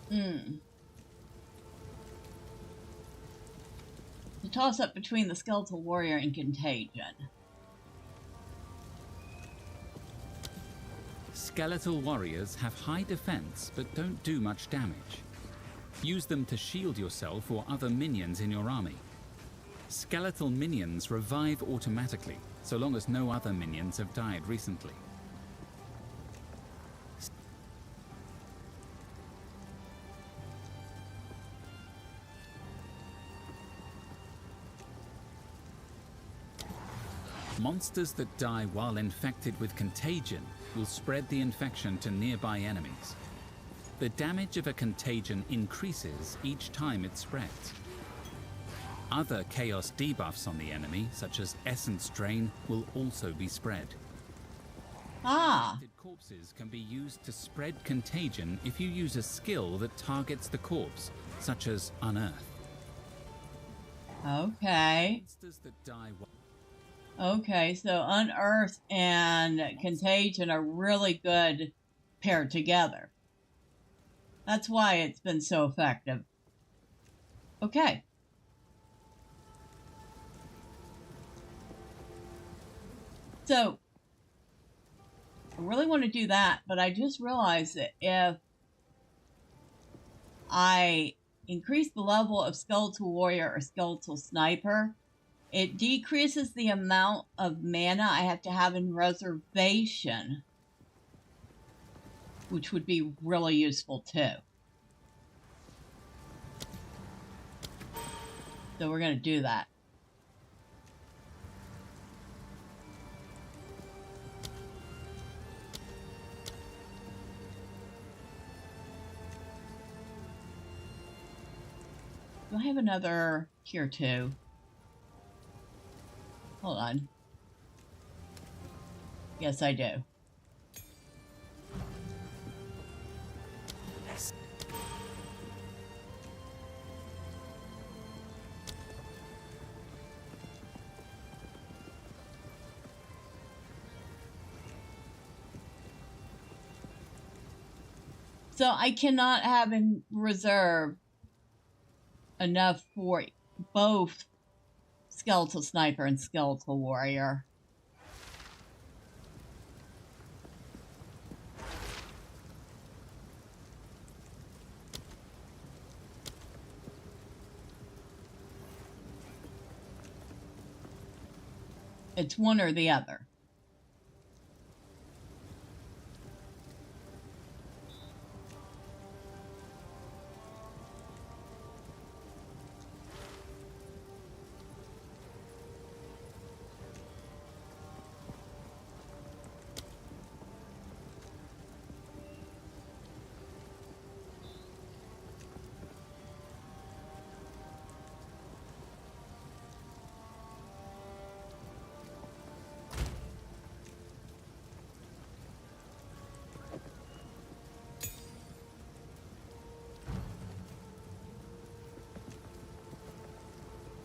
the toss up between the Skeletal Warrior and Contagion. Skeletal warriors have high defense but don't do much damage. Use them to shield yourself or other minions in your army. Skeletal minions revive automatically, so long as no other minions have died recently. Monsters that die while infected with contagion will spread the infection to nearby enemies. The damage of a contagion increases each time it spreads. Other chaos debuffs on the enemy, such as essence drain, will also be spread. Infected corpses can be used to spread contagion if you use a skill that targets the corpse, such as Unearth. Okay. Monsters that die Okay, so Unearth and Contagion are really good paired together. That's why it's been so effective. Okay. So, I really want to do that, but I just realized that if I increase the level of Skeletal Warrior or Skeletal Sniper, it decreases the amount of mana I have to have in reservation, which would be really useful too. So we're going to do that. Do I have another tier 2? Hold on. Yes, I do. So I cannot have in reserve enough for both Skeletal Sniper and Skeletal Warrior. It's one or the other.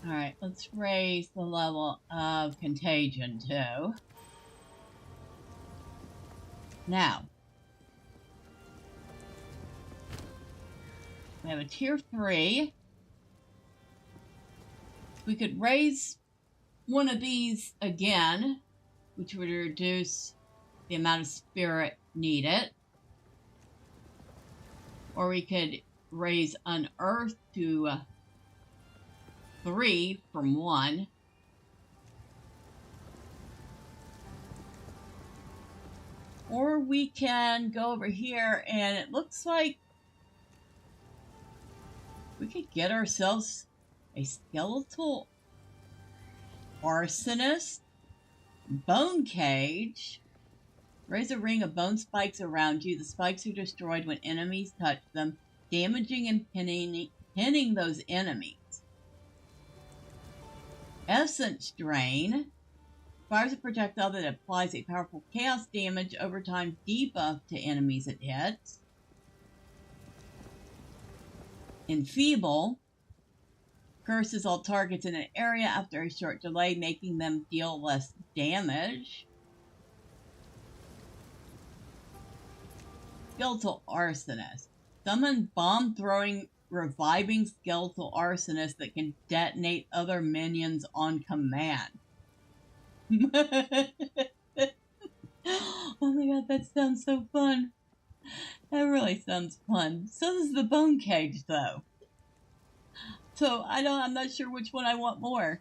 Alright, let's raise the level of Contagion too. Now, we have a tier 3. We could raise one of these again, which would reduce the amount of spirit needed. Or we could raise Unearth to 3 from 1. Or we can go over here, and it looks like we could get ourselves a Skeletal Arsonist, Bone Cage. Raise a ring of bone spikes around you. The spikes are destroyed when enemies touch them, damaging and pinning those enemies. Essence Drain. Fires a projectile that applies a powerful chaos damage over time debuff to enemies it hits. Enfeeble. Curses all targets in an area after a short delay, making them deal less damage. Skeletal Arsonist. Summon bomb-throwing, reviving Skeletal Arsonist that can detonate other minions on command. Oh my god, that sounds so fun. That really sounds fun. So does the Bone Cage, though. So I'm not sure which one I want more.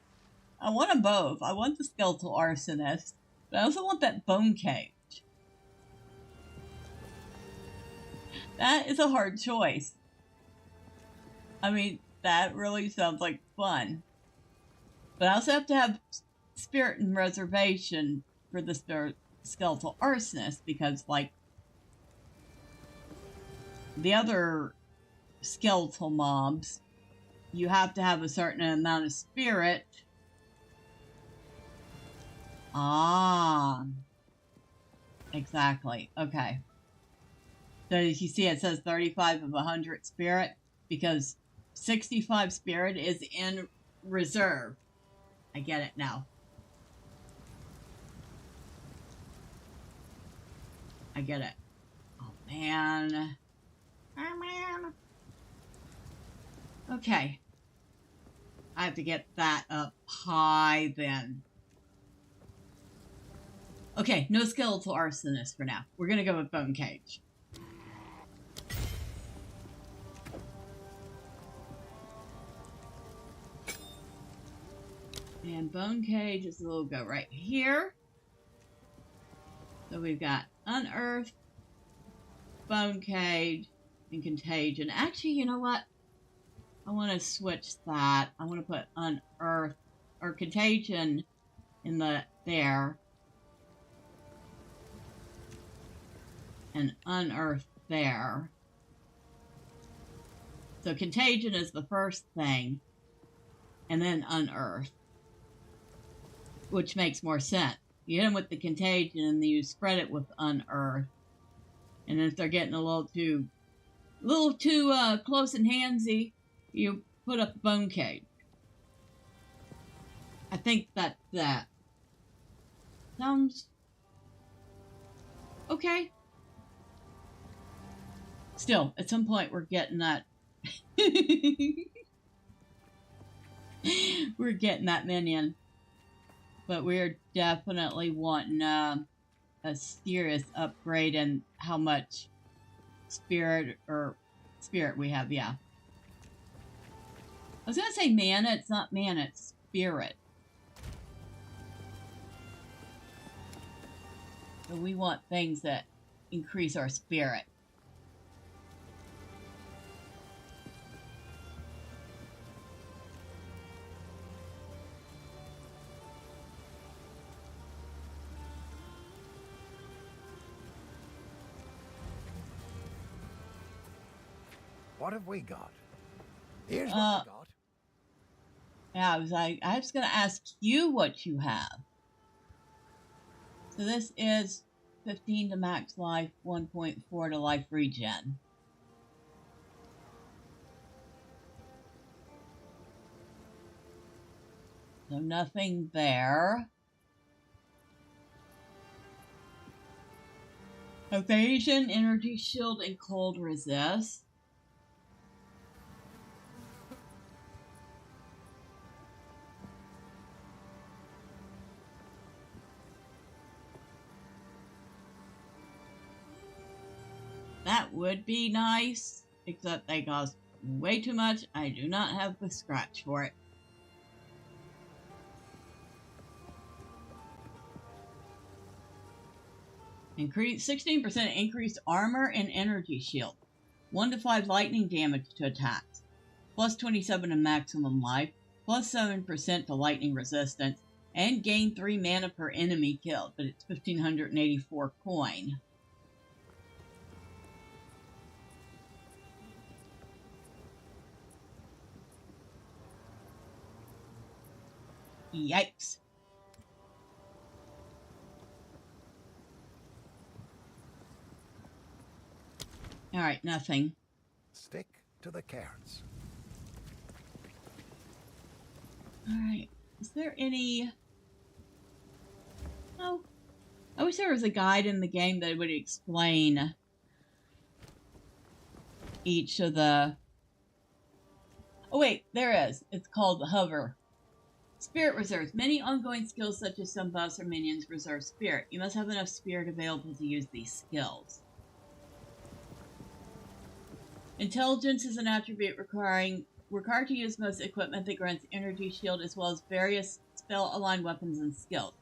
I want them both. I want the Skeletal Arsonist, but I also want that Bone Cage. That is a hard choice. I mean, that really sounds like fun. But I also have to have spirit and reservation for the Skeletal Arsonist, because, like, the other skeletal mobs, you have to have a certain amount of spirit. Ah. Exactly. Okay. So as you see, it says 35 of 100 spirit, because 65 spirit is in reserve. I get it now. I get it. Oh, man. Oh, man. Okay. I have to get that up high then. Okay, no skeletal arsonist for now. We're going to go with Bone Cage. And Bone Cage is a little go right here. So we've got Unearth, Bone Cage, and Contagion. Actually, you know what? I want to switch that. I want to put Unearth or Contagion in there. And Unearth there. So Contagion is the first thing. And then Unearth. Which makes more sense. You hit them with the Contagion and then you spread it with Unearth. And then if they're getting a little too close and handsy, you put up the Bone Cage. I think that sounds okay. Still, at some point we're getting that. We're getting that minion. But we're definitely wanting a serious upgrade in how much spirit we have, yeah. I was going to say mana. It's not mana, it's spirit. So we want things that increase our spirit. What have we got? Here's what we got. Yeah, I was going to ask you what you have. So this is 15 to max life, 1.4 to life regen. So nothing there. Evasion, energy shield, and cold resist. That would be nice, except they cost way too much. I do not have the scratch for it. Increase 16% increased armor and energy shield. 1 to 5 lightning damage to attacks. Plus 27 to maximum life. Plus 7% to lightning resistance. And gain 3 mana per enemy killed, but it's 1,584 coin. Yikes. Alright, nothing. Stick to the carrots. Alright, is there any... Oh, I wish there was a guide in the game that would explain each of the... Oh wait, there is. It's called the Hover. Spirit reserves. Many ongoing skills such as some buffs or minions reserve spirit. You must have enough spirit available to use these skills. Intelligence is an attribute required to use most equipment that grants energy shield as well as various spell-aligned weapons and skills.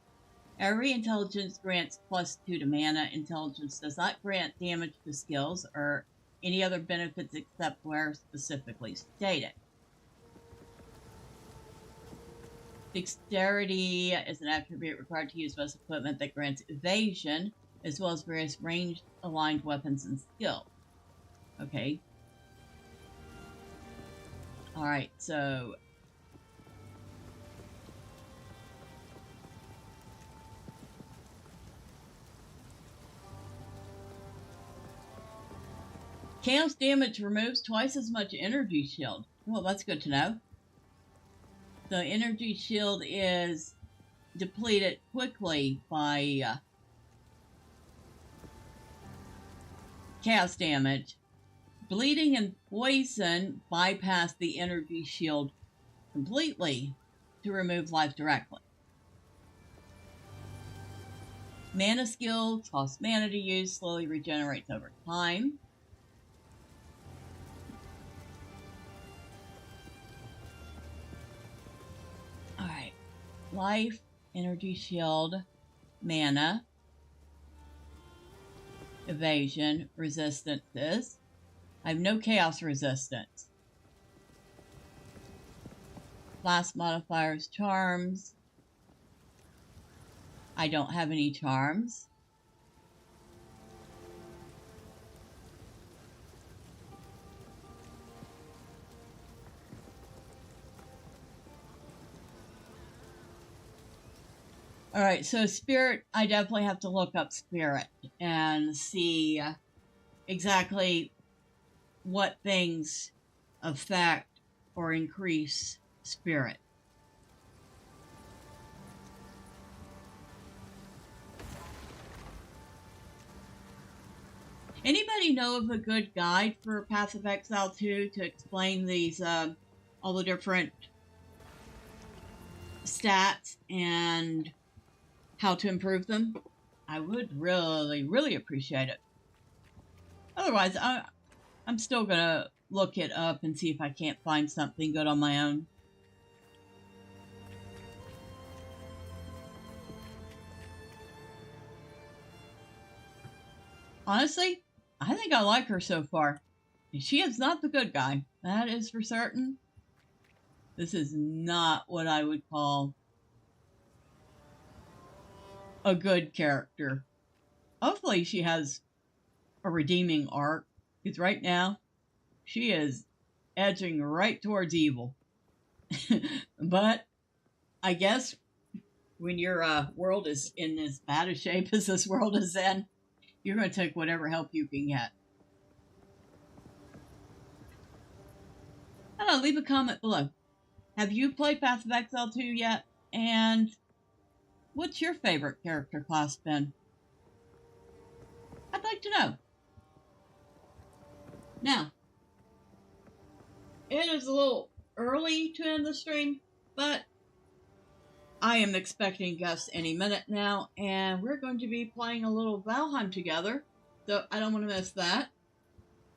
Every intelligence grants +2 to mana. Intelligence does not grant damage to skills or any other benefits except where specifically stated. Dexterity is an attribute required to use most equipment that grants evasion, as well as various ranged-aligned weapons and skills. Okay. Alright, so... Chaos damage removes twice as much energy shield. Well, that's good to know. The energy shield is depleted quickly by chaos damage. Bleeding and poison bypass the energy shield completely to remove life directly. Mana skill costs mana to use, slowly regenerates over time. Alright. Life, energy shield, mana, evasion, resistances. I have no chaos resistance. Class modifiers, charms. I don't have any charms. Alright, so spirit, I definitely have to look up spirit and see exactly what things affect or increase spirit. Anybody know of a good guide for Path of Exile 2 to explain these, all the different stats and how to improve them? I would really, really appreciate it. Otherwise, I'm still gonna look it up and see if I can't find something good on my own. Honestly, I think I like her so far. She is not the good guy. That is for certain. This is not what I would call a good character. Hopefully she has a redeeming arc, because right now she is edging right towards evil. But I guess when your world is in as bad a shape as this world is in, you're going to take whatever help you can get. I don't know, leave a comment below. Have you played Path of Exile 2 yet? And what's your favorite character class been? I'd like to know. Now, it is a little early to end the stream, but I am expecting guests any minute now, and we're going to be playing a little Valheim together, so I don't want to miss that.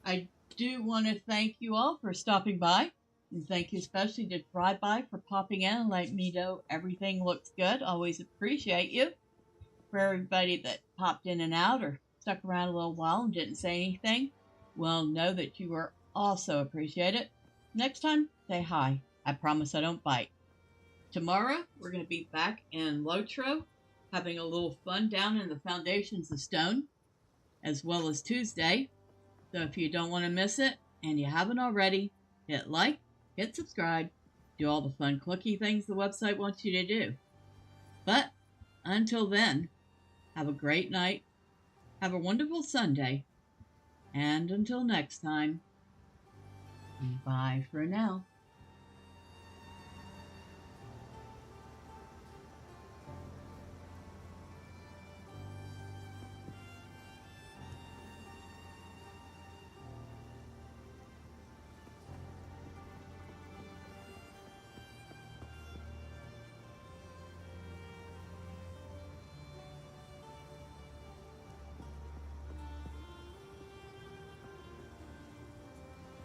I do want to thank you all for stopping by, and thank you especially to Drive-By for popping in and letting me know everything looks good. Always appreciate you. For everybody that popped in and out or stuck around a little while and didn't say anything, well, know that you are also appreciated. Next time, say hi. I promise I don't bite. Tomorrow, we're going to be back in Lotro, having a little fun down in the Foundations of Stone, as well as Tuesday. So if you don't want to miss it, and you haven't already, hit like, hit subscribe, do all the fun clicky things the website wants you to do. But until then, have a great night, have a wonderful Sunday, and until next time, bye for now.